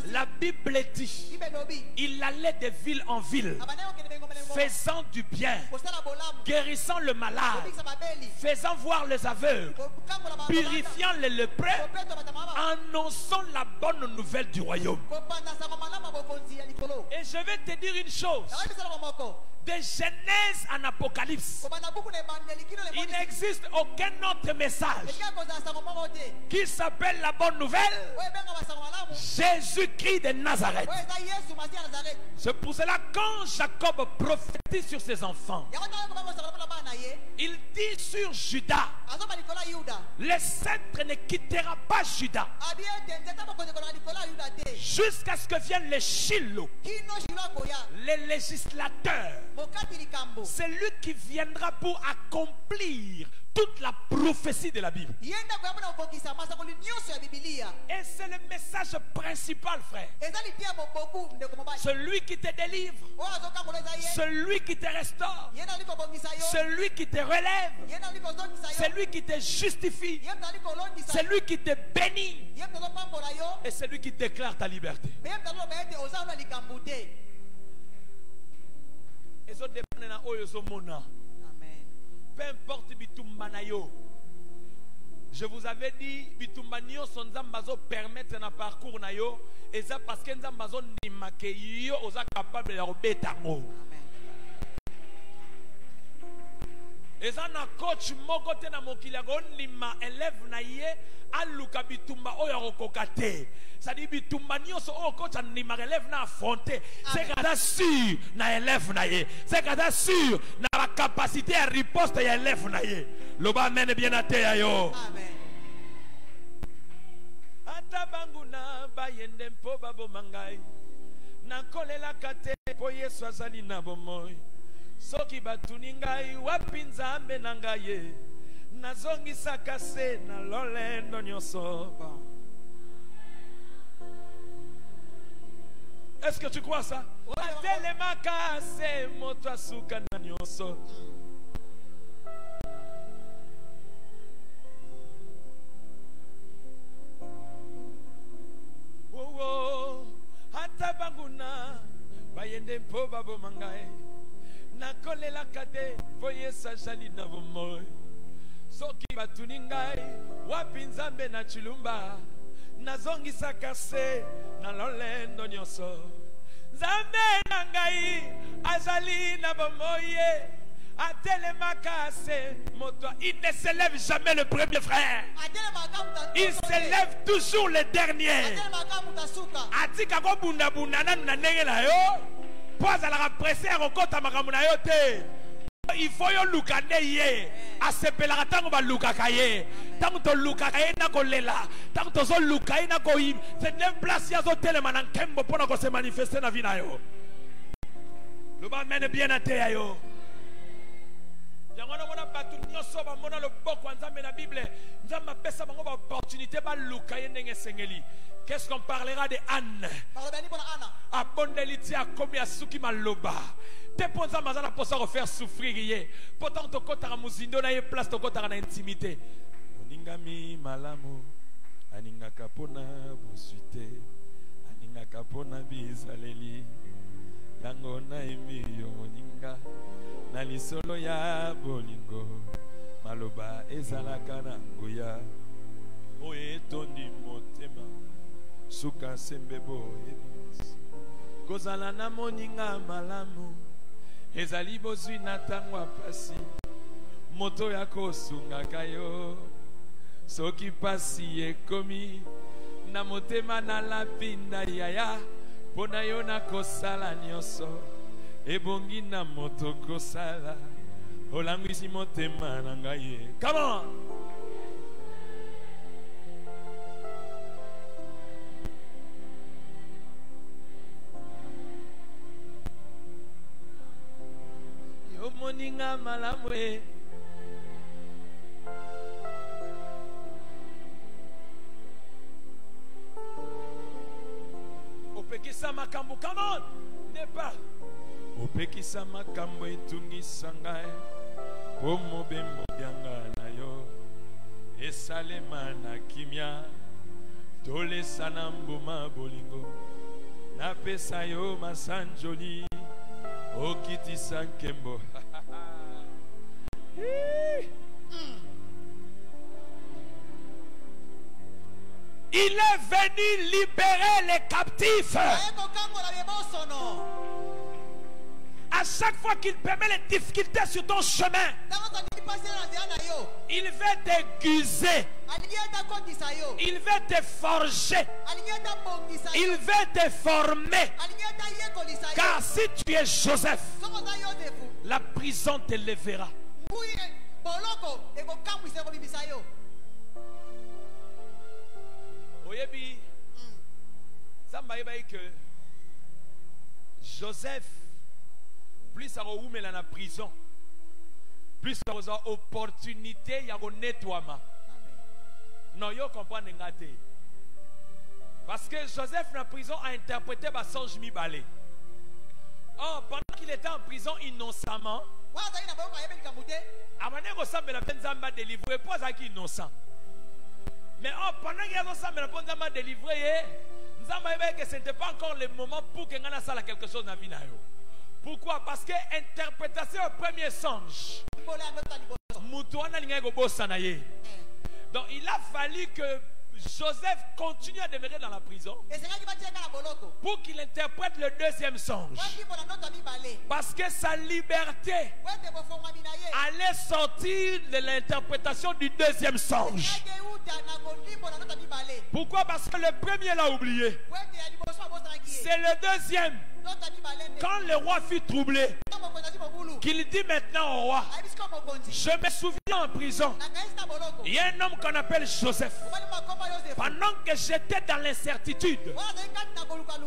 La Bible dit: il allait de ville en ville, faisant du bien, guérissant le malade, faisant voir les aveugles, purifiant les prêts, annonçons la bonne nouvelle du royaume. Et je vais te dire une chose. De Genèse en Apocalypse, il n'existe aucun autre message qui s'appelle la bonne nouvelle. Jésus-Christ de Nazareth. C'est pour cela quand Jacob prophétise sur ses enfants, il dit sur Judas, le sceptre ne quittera pas Judas jusqu'à ce que vienne le Shiloh, le législateur. C'est lui qui viendra pour accomplir toute la prophétie de la Bible. Et c'est le message principal, frère. Celui qui te délivre, celui qui te restaure, celui qui te relève, celui qui te justifie, celui qui te bénit, et celui qui déclare ta liberté. Peu importe bitumbanayo. Je vous avais dit bitumbanio son zambazo permettre na parcours na yo et ça parce que zambazo ndima ke yo oza capable de robeta ngo. Et ça na coach moko te na mokili go ndima élève na ye aluka bitumba oyo kokate. Ça dit bitumba nyonso o coach ndima élève na affronter. C'est kada sûr na élève na ye. C'est kada sûr na la capacité à riposte ya élève na ye. Loba mène bien à te yo. Amen. Atabanguna bayende mpo babo mangai. Na kolela kate po Yesu azali na bomoy. Soki batuni ngai wapi nzambe na ngai ye. Nazongisaka se na lolendo nyonso. Est-ce que tu crois ça? Atelemaka se moto asuka na nyonso. Atabanguna bayende mpo babo mangai. Na kolela kade voye sajali na bomoy. Soki batuni ngai wapi nzambe na chilumba. Nazongisaka se na lolendo nyonso. Nzambe na ngai azali na bomoye. Atelemaka se moto. Il ne s'élève jamais le premier frère. Il s'élève toujours le dernier. Atika ko bunda bunda na ndenge na yo. Pose à la repressée à Rokota Makamunayote. Il faut yo lukande ye. A sepela tango ba lukakaye. Tango to lukakaye na kolela. Tango to zo lukaye na ko im. C'est une place ya zo telema na nkembo pona ko se manifester na vina yo. Le ba mène bien à te yo. Yangona mona batu nyoso ba mona le boko nzambe na Bible. Nzamba pesa bango ba opportunité ba lukaye ndenge sengeli. Qu'est-ce qu'on parlera de Anne? Abondeliti a commis à Suki Maloba. Te ponza mazana pour ça refaire souffrir. Pourtant, to kota muzindo na ye place to kota na intimité. Oningami malamu. Aninga kapona busuite. Aninga kapona bizaleli. Lango na emi yo moninga. Na lisolo ya bolingo. Maloba ezalaka na nguya. Oye tondi motema. Suka sembebo ebis kozala na moninga malamu ezali bozwi na tangwa pasi moto ya kosungaka yo soki pasi ekomi na motema na lapinda yaya pona yo na kosala nyonso ebongi na moto kosala olangwisi motema na ngai. Come on. Moninga malamwe opekisa makambo. Come on. Départ. Opekisa makambo etungisa ngai po mobembo byanga na yo esalema na kimia tolesa na mbuma bolingo napesa yo masanjoli okitisa nkembo. Il est venu libérer les captifs. À chaque fois qu'il permet les difficultés sur ton chemin, il veut t'aiguiser, il veut te forger, il veut te former. Car si tu es Joseph, la prison te lèvera. Oyebi, ça m'a dit que Joseph, plus ça va dans la prison, plus ça va avoir opportunité, il y a un nettoiement. Non, vous comprenez ngate. Parce que Joseph dans la prison a interprété par songe mi balé. Oh, pendant qu'il était en prison innocemment, à manière ressemble la peine d'amba délivré, pas à qui innocent. Mais oh, pendant qu'il y a ressemble la peine d'amba délivré, nous avons vu que ce n'était pas encore le moment pour que nous ayons quelque chose dans la vie. Pourquoi? Parce que l'interprétation au premier songe, donc il a fallu que Joseph continue à demeurer dans la prison pour qu'il interprète le deuxième songe. Parce que sa liberté allait sortir de l'interprétation du deuxième songe. Pourquoi? Parce que le premier l'a oublié. C'est le deuxième. Quand le roi fut troublé, qu'il dit maintenant au roi, je me souviens en prison, il y a un homme qu'on appelle Joseph. Pendant que j'étais dans l'incertitude,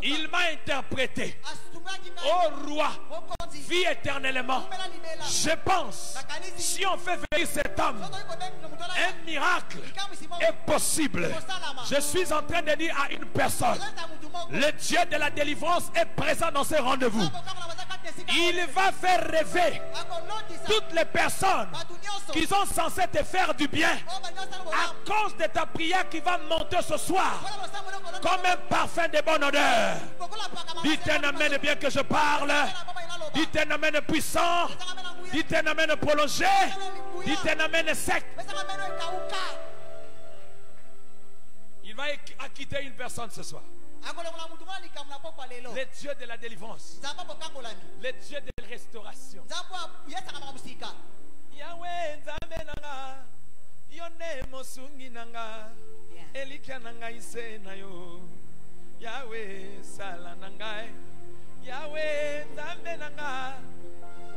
il m'a interprété. Ô roi, vis éternellement. Je pense, si on fait venir cet homme, un miracle est possible. Je suis en train de dire à une personne, le Dieu de la délivrance est présent dans ces rendez-vous. Il va faire rêver toutes les personnes qui sont censées te faire du bien à cause de ta prière qui va monter ce soir comme un parfum de bonne odeur. Dites un amen bien que je parle. Dites un amen puissant. Dites un amen prolongé. Dites un amen sec. Il va acquitter une personne ce soir. Le Dieu de la délivrance, le Dieu de la restauration. Yahweh nzambe nanga, yone mosungi nanga, elika nanga ise na yo. Yahweh sala nanga, Yahweh nzambe nanga,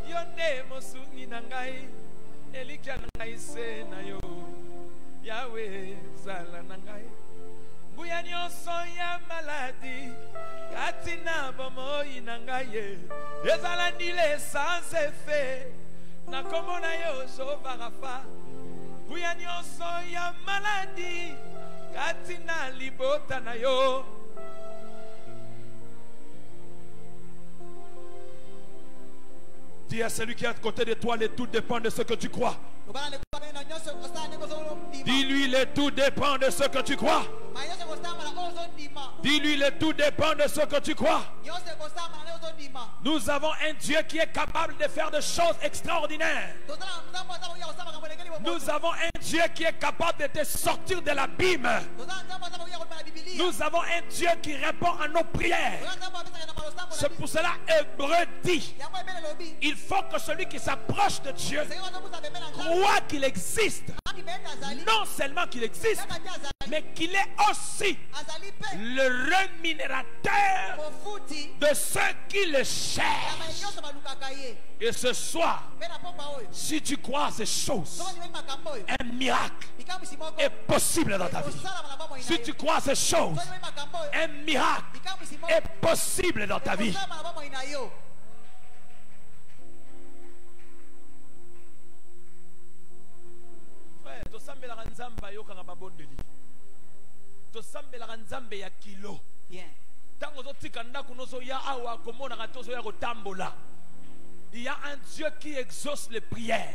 yone mosungi nanga, elika nanga ise na yo. Yahweh sala nanga. Nguya nyonso ya maladi katina bomoi nangaye ezala ndile sans effet na komona yo Jehova Rafa. Nguya nyonso ya maladi katina libota na yo. Dis à celui qui est à côté de toi, le tout dépend de ce que tu crois. Dis-lui, le tout dépend de ce que tu crois. Dis-lui, le tout dépend de ce que tu crois. Nous avons un Dieu qui est capable de faire des choses extraordinaires. Nous avons un Dieu qui est capable de te sortir de l'abîme. Nous avons un Dieu qui répond à nos prières. C'est pour cela Hébreu dit, il faut que celui qui s'approche de Dieu croit qu'il existe. Non seulement qu'il existe, mais qu'il est aussi le rémunérateur de ceux qui le cherchent. Et ce soir, si tu crois à ces choses, un miracle est possible dans ta vie. Si tu crois à ces choses, un miracle est possible dans ta vie. Il y a un Dieu qui exauce les prières.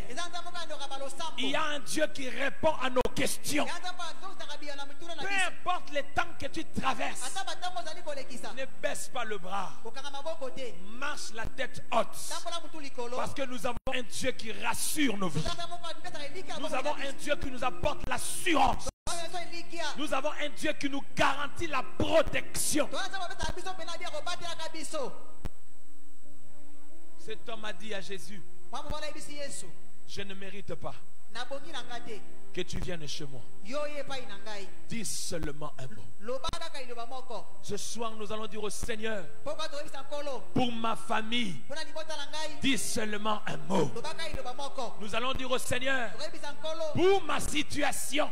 Il y a un Dieu qui répond à nos questions. Peu importe le temps que tu traverses, ne baisse pas le bras. Marche la tête haute. Parce que nous avons un Dieu qui rassure nos vies. Nous avons un Dieu qui nous apporte l'assurance. Nous avons un Dieu qui nous garantit la protection. Cet homme a dit à Jésus, je ne mérite pas que tu viennes chez moi. Dis seulement un mot. Ce soir, nous allons dire au Seigneur, pour ma famille, dis seulement un mot. Nous allons dire au Seigneur, pour ma situation,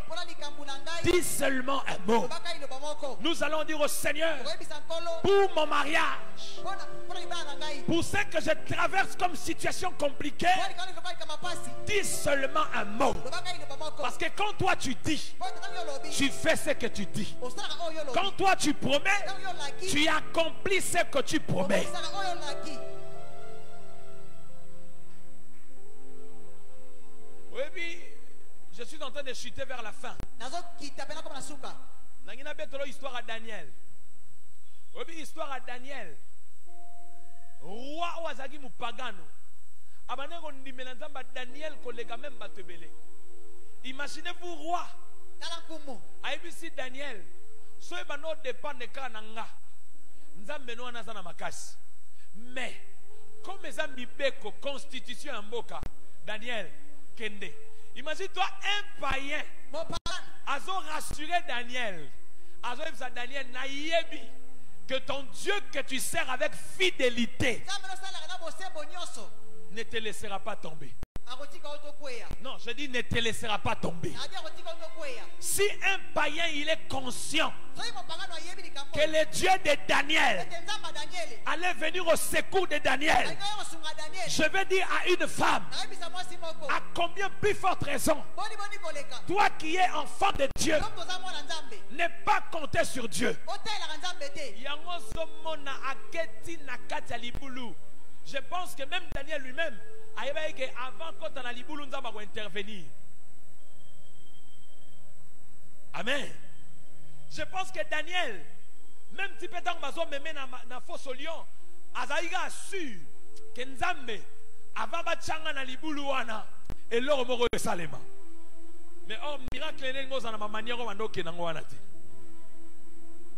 dis seulement un mot. Nous allons dire au Seigneur, pour mon mariage, pour ce que je traverse comme situation compliquée, dis seulement un mot. Parce que quand toi tu dis, tu fais ce que tu dis. Quand toi tu promets, tu accomplis ce que tu promets. Oui, puis je suis en train de chuter vers la fin. Histoire à Daniel. Oui, puis histoire à Daniel. Roi Wazagi Mupagano. Daniel même batebele. Imaginez-vous roi. Aibisi Daniel. Soy bano dépend de kananga. Nzambe no anazana makasi. Mais comme les amis beko constitution en boka Daniel kende. Imagine-toi un païen. Azo rassuré Daniel. Azo ibsa Daniel na yebi que ton Dieu que tu sers avec fidélité ne te laissera pas tomber. Non, je dis ne te laissera pas tomber. Si un païen il est conscient que le Dieu de Daniel allait venir au secours de Daniel, je vais dire à une femme, à combien plus forte raison, toi qui es enfant de Dieu, ne pas compter sur Dieu. Je pense que même Daniel lui-même, avant quand on a liboulou, nous allons intervenir. Amen. Je pense que Daniel, même si peut-être que me met dans la fosse au lion, Azaïga sûr que Nzambe, avant de na liboulou wana, et l'or moro de Salema. Mais oh, miracle n'est pas dans ma manière de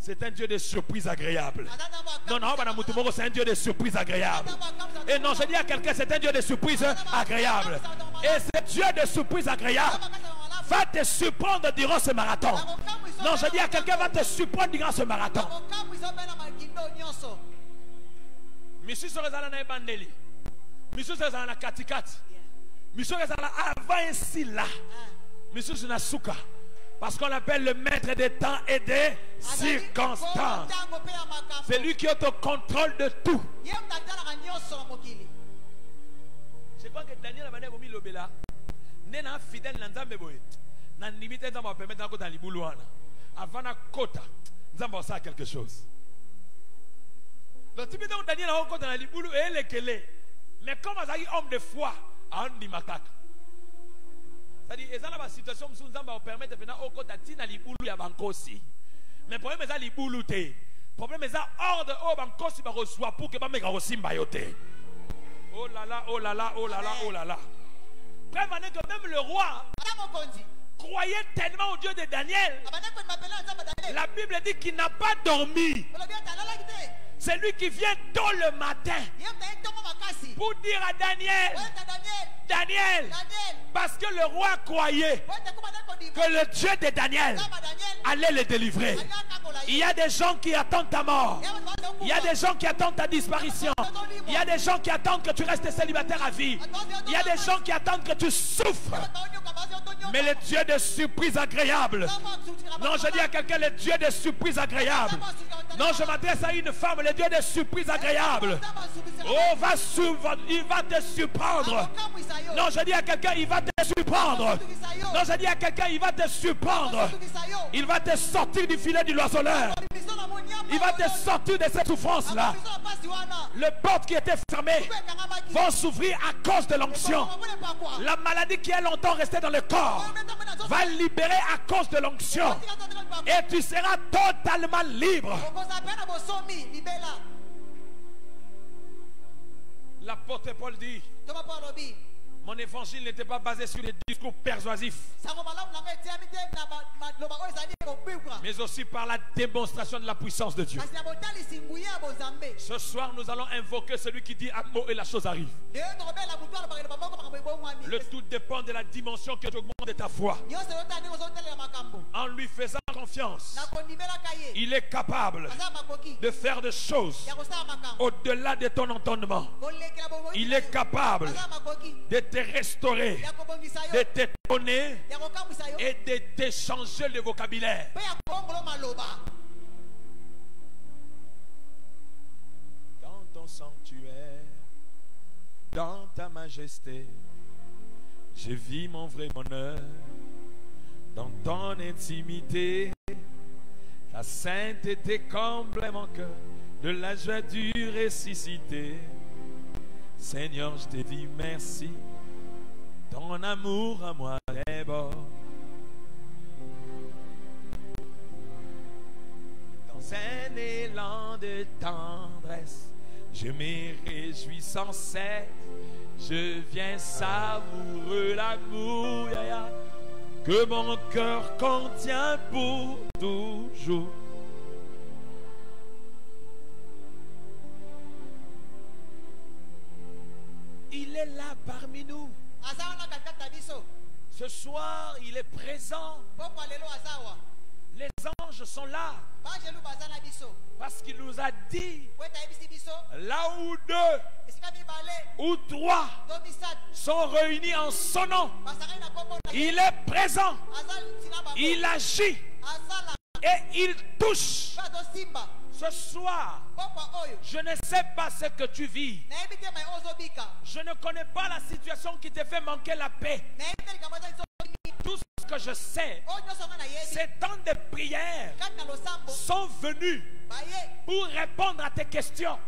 c'est un Dieu de surprise agréable. Non, non, c'est un Dieu de surprise agréable. Et non, je dis à quelqu'un, c'est un Dieu de surprise agréable. Et ce Dieu de surprise agréable va te surprendre durant ce marathon. Non, je dis à quelqu'un, va te surprendre durant ce marathon. Monsieur Sorezala na ebandeli. Monsieur Sorezala na katikati. Monsieur Sorezala avant ici là. Monsieur Sorezala parce qu'on l'appelle le maître des temps et des circonstances. C'est lui qui est au contrôle de tout. Je crois que Daniel a dit que Lobela n'est pas fidèle dans Nzambe boy. Nan limite Nzambe permettre dans kota libuluana. Avant na kota, Nzambe ça quelque chose. Donc tu peux donc Daniel a kota na libulu et le kele. Mais comme azali homme de foi, a on dit matak. C'est-à-dire, ils ont la situation où nous allons permettre de faire au côté de l'ibulu à Bankosi. Mais le problème est que l'ibulu te. Le problème est que l'ordre au Bankosi va reçoit pour que les gens aussi m'ayote. Oh là là, oh là là, oh là là, oh là là. Preuve que même le roi croyait tellement au Dieu de Daniel. La Bible dit qu'il n'a pas dormi. C'est lui qui vient tôt le matin pour dire à Daniel, Daniel, parce que le roi croyait que le Dieu de Daniel allait le délivrer. Il y a des gens qui attendent ta mort. Il y a des gens qui attendent ta disparition. Il y a des gens qui attendent que tu restes célibataire à vie. Il y a des gens qui attendent que tu souffres. Mais le Dieu de surprise agréable. Non, je dis à quelqu'un, le Dieu de surprise agréable. Non, je m'adresse à une femme, le Dieu de surprise agréable. Oh, il va te surprendre. Non, je dis à quelqu'un, il va te surprendre. Non, je dis à quelqu'un, il va te surprendre. Il va te sortir du filet du l'oiseleur. Il va te sortir de cette souffrance-là. Les portes qui étaient fermées vont s'ouvrir à cause de l'onction. La maladie qui est longtemps restée dans le corps va libérer à cause de l'onction. Et tu seras totalement libre. L'apôtre Paul dit: mon évangile n'était pas basé sur des discours persuasifs, mais aussi par la démonstration de la puissance de Dieu. Ce soir, nous allons invoquer celui qui dit un mot et la chose arrive. Le tout dépend de la dimension que tu augmentes de ta foi. En lui faisant confiance, il est capable de faire des choses au-delà de ton entendement. Il est capable de te restaurer, de te donner et de t'échanger le vocabulaire. Dans ton sanctuaire, dans ta majesté, je vis mon vrai bonheur. Dans ton intimité, ta sainteté comble mon cœur de la joie du ressuscité. Seigneur, je te dis merci. Ton amour à moi est beau. Dans un élan de tendresse, je me réjouis sans cesse. Je viens savourer l'amour que mon cœur contient pour toujours. Il est là parmi nous. Ce soir, il est présent. Les anges sont là. Parce qu'il nous a dit, là où deux ou trois sont réunis en son nom, il est présent. Il agit et il touche. Ce soir, je ne sais pas ce que tu vis. Je ne connais pas la situation qui te fait manquer la paix. Tout ce que je sais, ces temps de prière sont venus pour répondre à tes questions.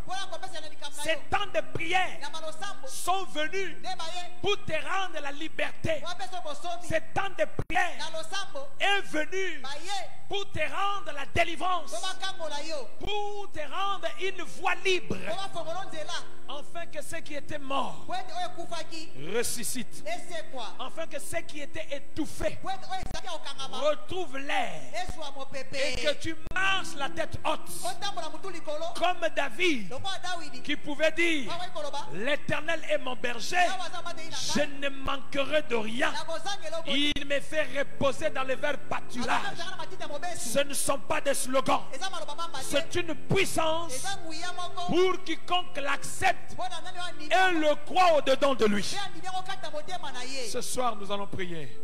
Ces temps de prière sont venus pour te rendre la liberté. Ces temps de prière est venu pour te rendre la délivrance, pour te rendre une voie libre, afin que ceux qui étaient morts ressuscitent, afin que ceux qui étaient étouffés retrouvent l'air, et que tu marches la tête haute comme David, qui pouvait dire: l'Éternel est mon berger, je ne manquerai de rien. Il me fait reposer dans les verts pâturages. Ce ne sont pas des slogans, c'est une puissance pour quiconque l'accepte et le croit au-dedans de lui. Ce soir, nous allons prier.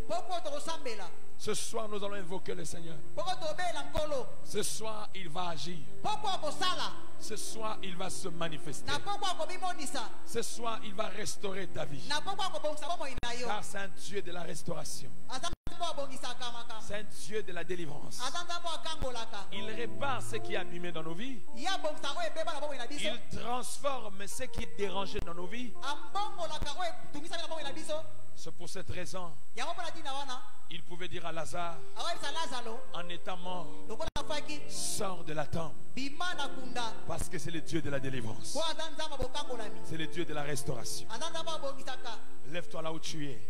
Ce soir, nous allons invoquer le Seigneur. Ce soir, il va agir. Ce soir, il va se manifester. Ce soir, il va restaurer ta vie. Car c'est un Dieu de la restauration. C'est un Dieu de la délivrance. Il répare ce qui est abîmé dans nos vies. Il transforme ce qui est dérangé dans nos vies. C'est pour cette raison il pouvait dire à Lazare, en étant mort, sors de la tombe. Parce que c'est le Dieu de la délivrance. C'est le Dieu de la restauration. Lève-toi là où tu es.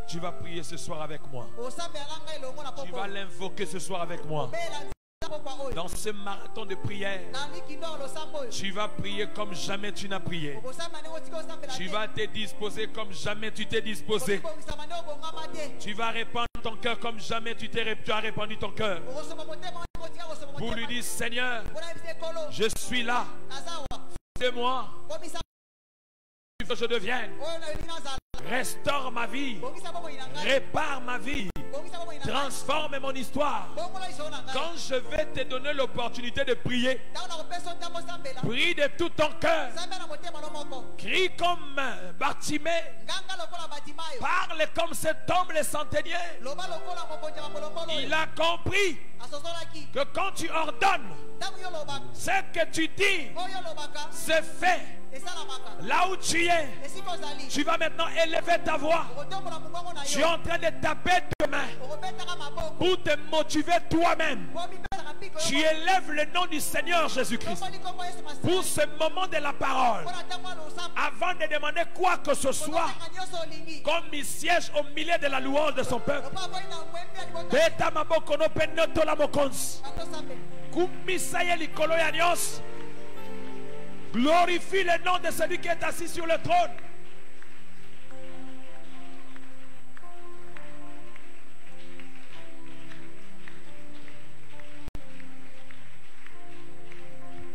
Tu vas prier ce soir avec moi. Tu vas l'invoquer ce soir avec moi. Dans ce marathon de prière, tu vas prier comme jamais tu n'as prié. Tu vas te disposer comme jamais tu t'es disposé. Tu vas répandre ton cœur comme jamais tu as répandu ton cœur. Pour lui dire: Seigneur, je suis là. Fais-moi que je devienne. Restaure ma vie. Répare ma vie. Transforme mon histoire. Quand je vais te donner l'opportunité de prier, prie de tout ton cœur. Crie comme Bartimée. Parle comme cet homme le centenier. Il a compris que quand tu ordonnes, ce que tu dis, c'est fait. Là où tu es, tu vas maintenant élever ta voix. Tu es en train de taper tes mains pour te motiver toi-même. Tu élèves le nom du Seigneur Jésus-Christ pour ce moment de la parole. Avant de demander quoi que ce soit, comme il siège au milieu de la louange de son peuple. Glorifie le nom de celui qui est assis sur le trône.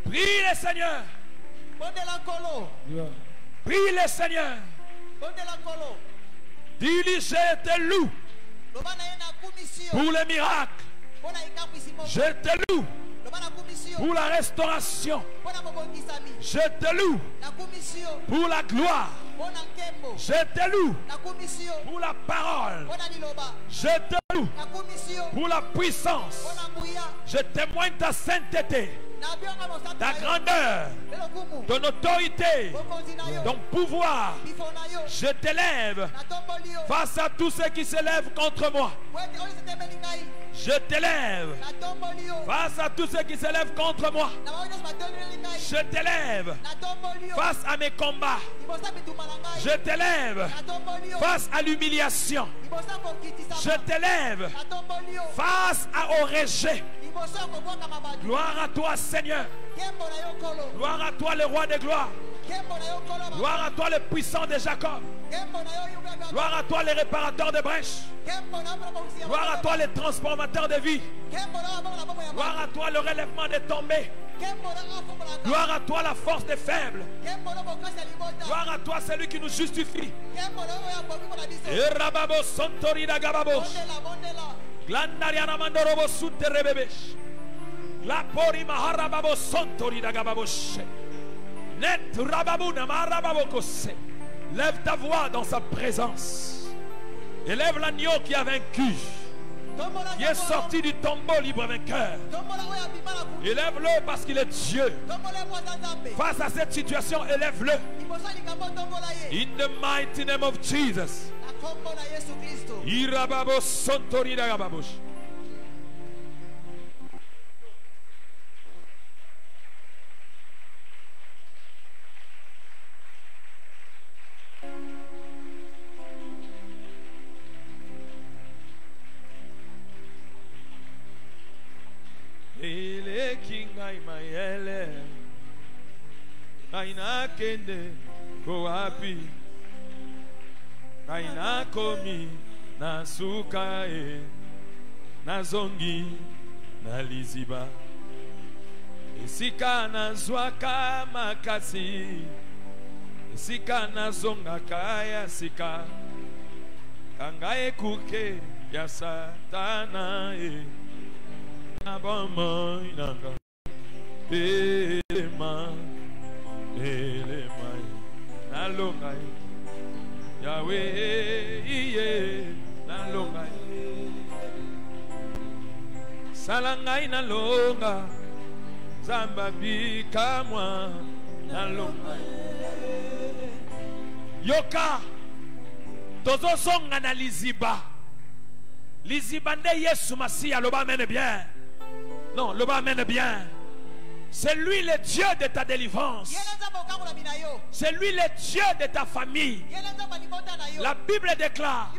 Prie le Seigneur. Prie le Seigneur. Dis-lui, je te loue pour le miracle. Je te loue pour la restauration. Je te loue pour la gloire. Je te loue pour la parole. Je te loue pour la puissance. Je témoigne ta sainteté, ta grandeur, ton autorité, ton pouvoir. Je t'élève face à tous ceux qui s'élèvent contre moi. Je t'élève face à tous ceux qui s'élèvent contre moi. Je t'élève face à mes combats. Je t'élève face à l'humiliation. Je t'élève face au rejet. Gloire à toi, Seigneur. Gloire à toi, le roi des gloires. Gloire à toi, le puissant de Jacob. Gloire à toi, le réparateur de brèches. Gloire à toi, le transformateur de vie. Gloire à toi, le relèvement des tombés. Gloire à toi, la force des faibles. Gloire à toi, celui qui nous justifie. Lève ta voix dans sa présence. Élève l'agneau qui a vaincu, qui est sorti du tombeau libre vainqueur. Élève-le parce qu'il est Dieu. Face à cette situation, élève-le. In the mighty name of Jesus. Kaina kende ko wapi, kaina komi na sukae, na zongi na liziba, esika na zwaka makasi, esika na zonga kaya sika, kangae kuke ya satana na bomo inanga elema. Nalonga Yahweh iye nalonga salangai nalonga zamba bikamwa nalonga yoka tozo songa na liziba nde Yesu Masiya loba mène bien. Non, loba mène bien. C'est lui le Dieu de ta délivrance. C'est lui le Dieu de ta famille. La Bible déclare: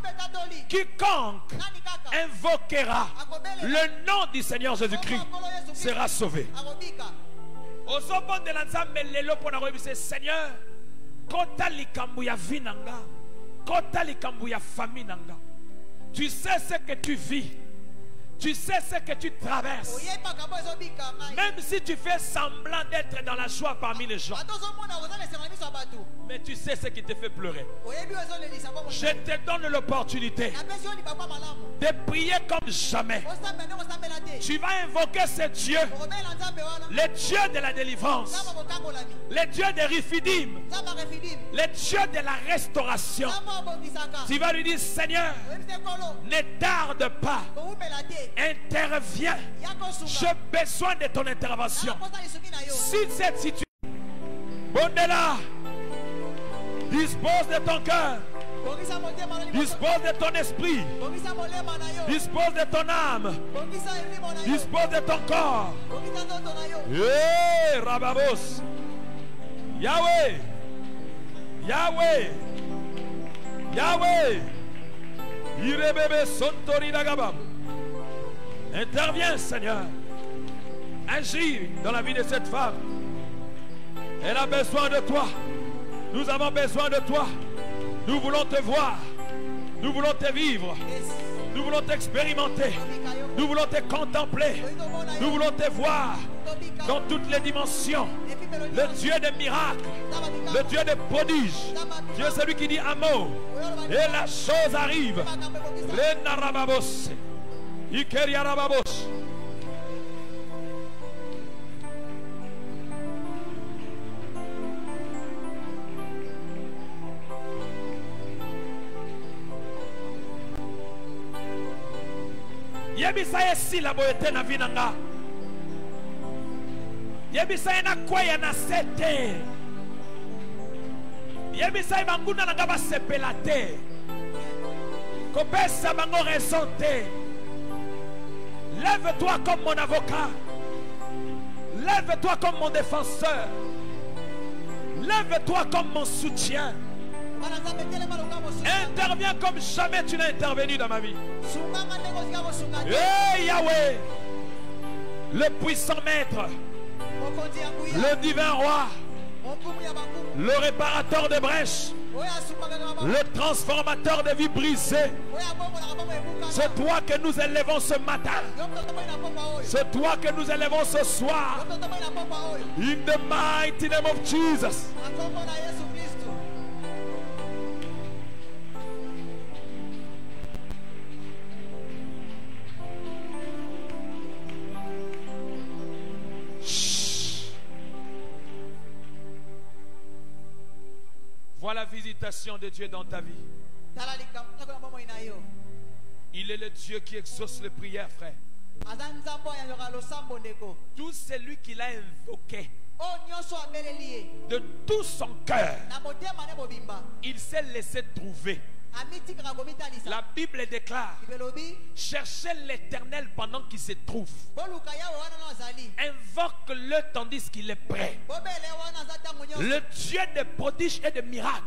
quiconque invoquera le nom du Seigneur Jésus-Christ sera sauvé. Seigneur, kota likambu ya vie nanga, kota likambu ya famille nanga. Tu sais ce que tu vis. Tu sais ce que tu traverses. Même si tu fais semblant d'être dans la joie parmi les gens, mais tu sais ce qui te fait pleurer. Je te donne l'opportunité de prier comme jamais. Tu vas invoquer ce Dieu, le Dieu de la délivrance, le Dieu de Rifidim, le Dieu de la restauration. Tu vas lui dire: Seigneur, ne tarde pas Interviens. J'ai besoin de ton intervention. Si cette situation, Bondela, dispose de ton cœur, dispose de ton esprit, dispose de ton âme, dispose de ton corps. Rababos, Yahweh, Yahweh, Yahweh, Irebebe Sontori Dagabam. Interviens, Seigneur. Agis dans la vie de cette femme. Elle a besoin de toi. Nous avons besoin de toi. Nous voulons te voir. Nous voulons te vivre. Nous voulons t'expérimenter. Nous voulons te contempler. Nous voulons te voir dans toutes les dimensions. Le Dieu des miracles. Le Dieu des prodiges. Dieu est celui qui dit un mot. Et la chose arrive. Le narababos. Ikeriarababos. Yebisa esi la boyete na vinanga. Yebisa ena kwaya na sete. Yebisa banguna na ngaba sepelate. Kopesa bango raison te. Lève-toi comme mon avocat. Lève-toi comme mon défenseur. Lève-toi comme mon soutien. Interviens comme jamais tu n'as intervenu dans ma vie. Hey Yahweh, le puissant maître, le divin roi, le réparateur de brèches, le transformateur de vies brisées. C'est toi que nous élevons ce matin. C'est toi que nous élevons ce soir. In the mighty name of Jesus. Vois la visitation de Dieu dans ta vie. Il est le Dieu qui exauce les prières, frère. Tout celui qu'il a invoqué de tout son cœur, il s'est laissé trouver. La Bible déclare: cherchez l'Éternel pendant qu'il se trouve. Invoque-le tandis qu'il est prêt. Le Dieu des prodiges et des miracles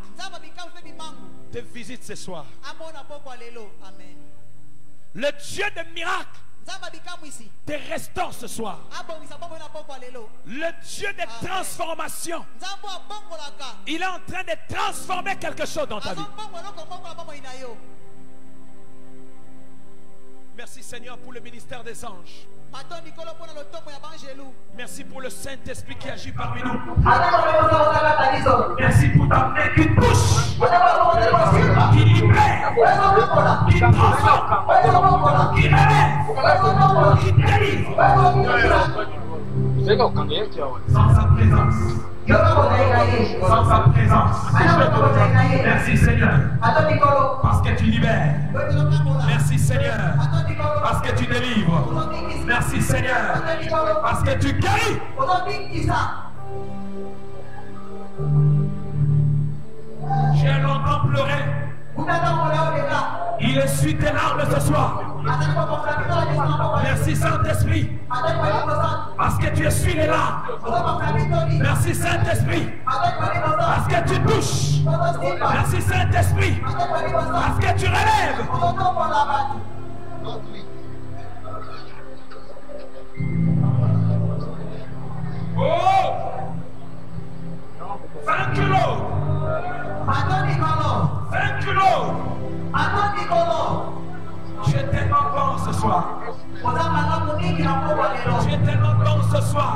te visite ce soir. Le Dieu des miracles te restaure ce soir. Le Dieu des transformations, il est en train de transformer quelque chose dans ta vie. Merci Seigneur pour le ministère des anges. Merci pour le Saint-Esprit qui agit parmi nous. Merci pour ta main qui touche, qui libère, qui transforme, qui relève, qui délivre. Sans sa présence, sans sa présence. Merci Seigneur, parce que tu libères. Merci Seigneur, parce que tu délivres. Merci Seigneur, parce que tu guéris. J'ai longtemps pleuré. Il essuie tes larmes ce soir. Merci Saint-Esprit, parce que tu essuies les larmes. Merci Saint-Esprit, parce que tu touches. Merci Saint-Esprit, parce que tu relèves. Oh! Thank you, Lord. Thank you, Lord. Tu es tellement bon ce soir. Tu es tellement bon ce soir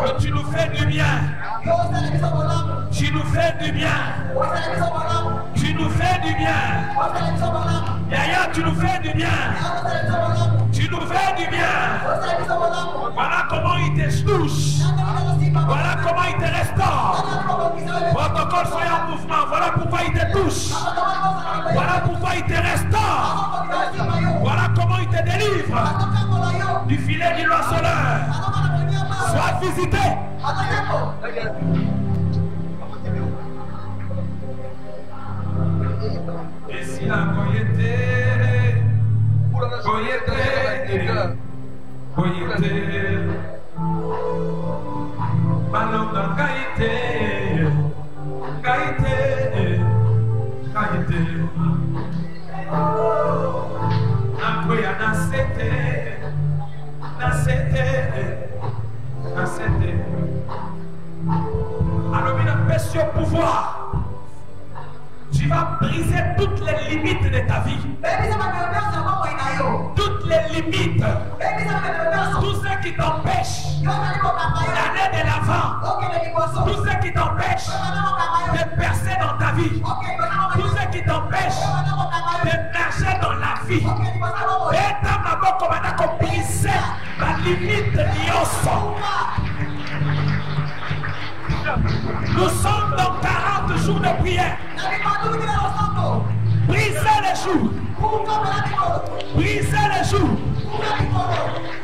que tu nous fais du bien. Tu nous fais du bien. Tu nous fais du bien. Yaya, tu nous fais du bien. Tu nous fais du bien. Voilà comment il te touche. Voilà comment il te restaure. Protocole, soyez en mouvement. Voilà pourquoi il te touche. Voilà pourquoi il te restaure. Voilà comment livre du filet du loiseleur soit visité. Et si la Goyete, Malonga Gaïté, Nakoya Nasete. Alors, il a péché au pouvoir. Tu vas briser toutes les limites de ta vie. Toutes les limites. Tout ce qui t'empêche d'aller de l'avant. Tout ce qui t'empêche de percer dans ta vie. Tout ce qui t'empêche de marcher dans la vie. Et dans ma boca, on a brisé la limite de l'Ios. Nous sommes dans 40 jours de prière. Brisez les jours. Brisez les jours.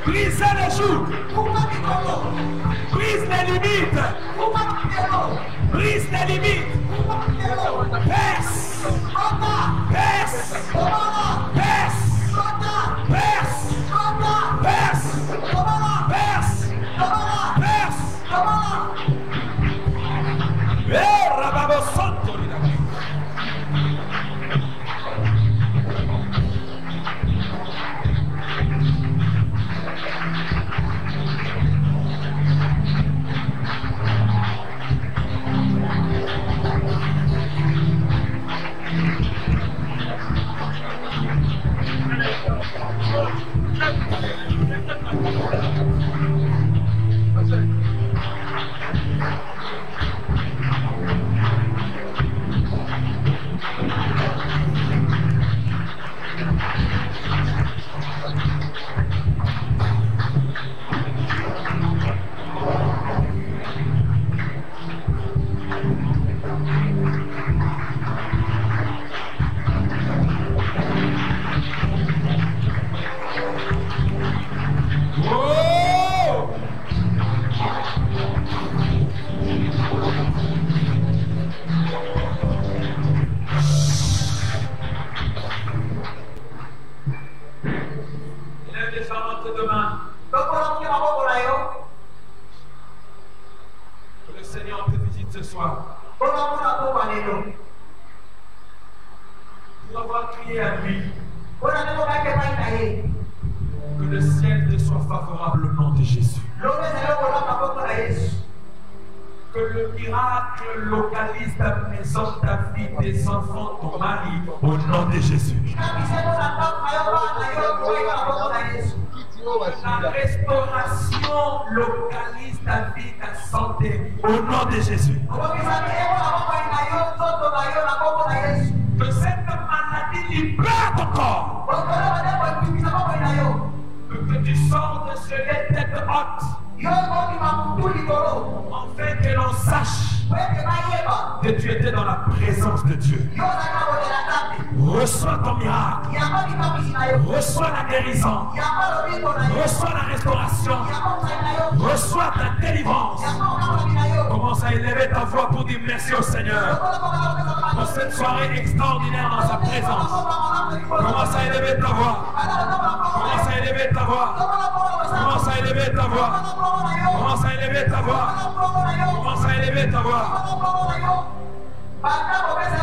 Brisez les jours. Brise les limites. Brise les limites. Perce. Perce. Perce. Perce. Perce. Perce. Perce. Rababo Santo. Que le Seigneur te visite ce soir. Pour avoir crié à lui. Que le ciel te soit favorable au nom de Jésus. Que le miracle localise ta maison, ta vie, tes enfants, ton mari, au nom de Jésus. La restauration localise ta vie, ta santé, au nom de Jésus. Que cette maladie libère ton corps. Que tu sors de ce lait tête haute. Afin que l'on sache que tu étais dans la présence de Dieu. Reçois ton miracle. Reçois la guérison. Reçois la restauration. Reçois ta délivrance. Commence à élever ta voix pour dire merci au Seigneur pour cette soirée extraordinaire dans sa présence. Commence à élever ta voix. Commence à élever ta voix. Commence à élever ta voix. Commence à élever ta voix. Commence à élever ta voix.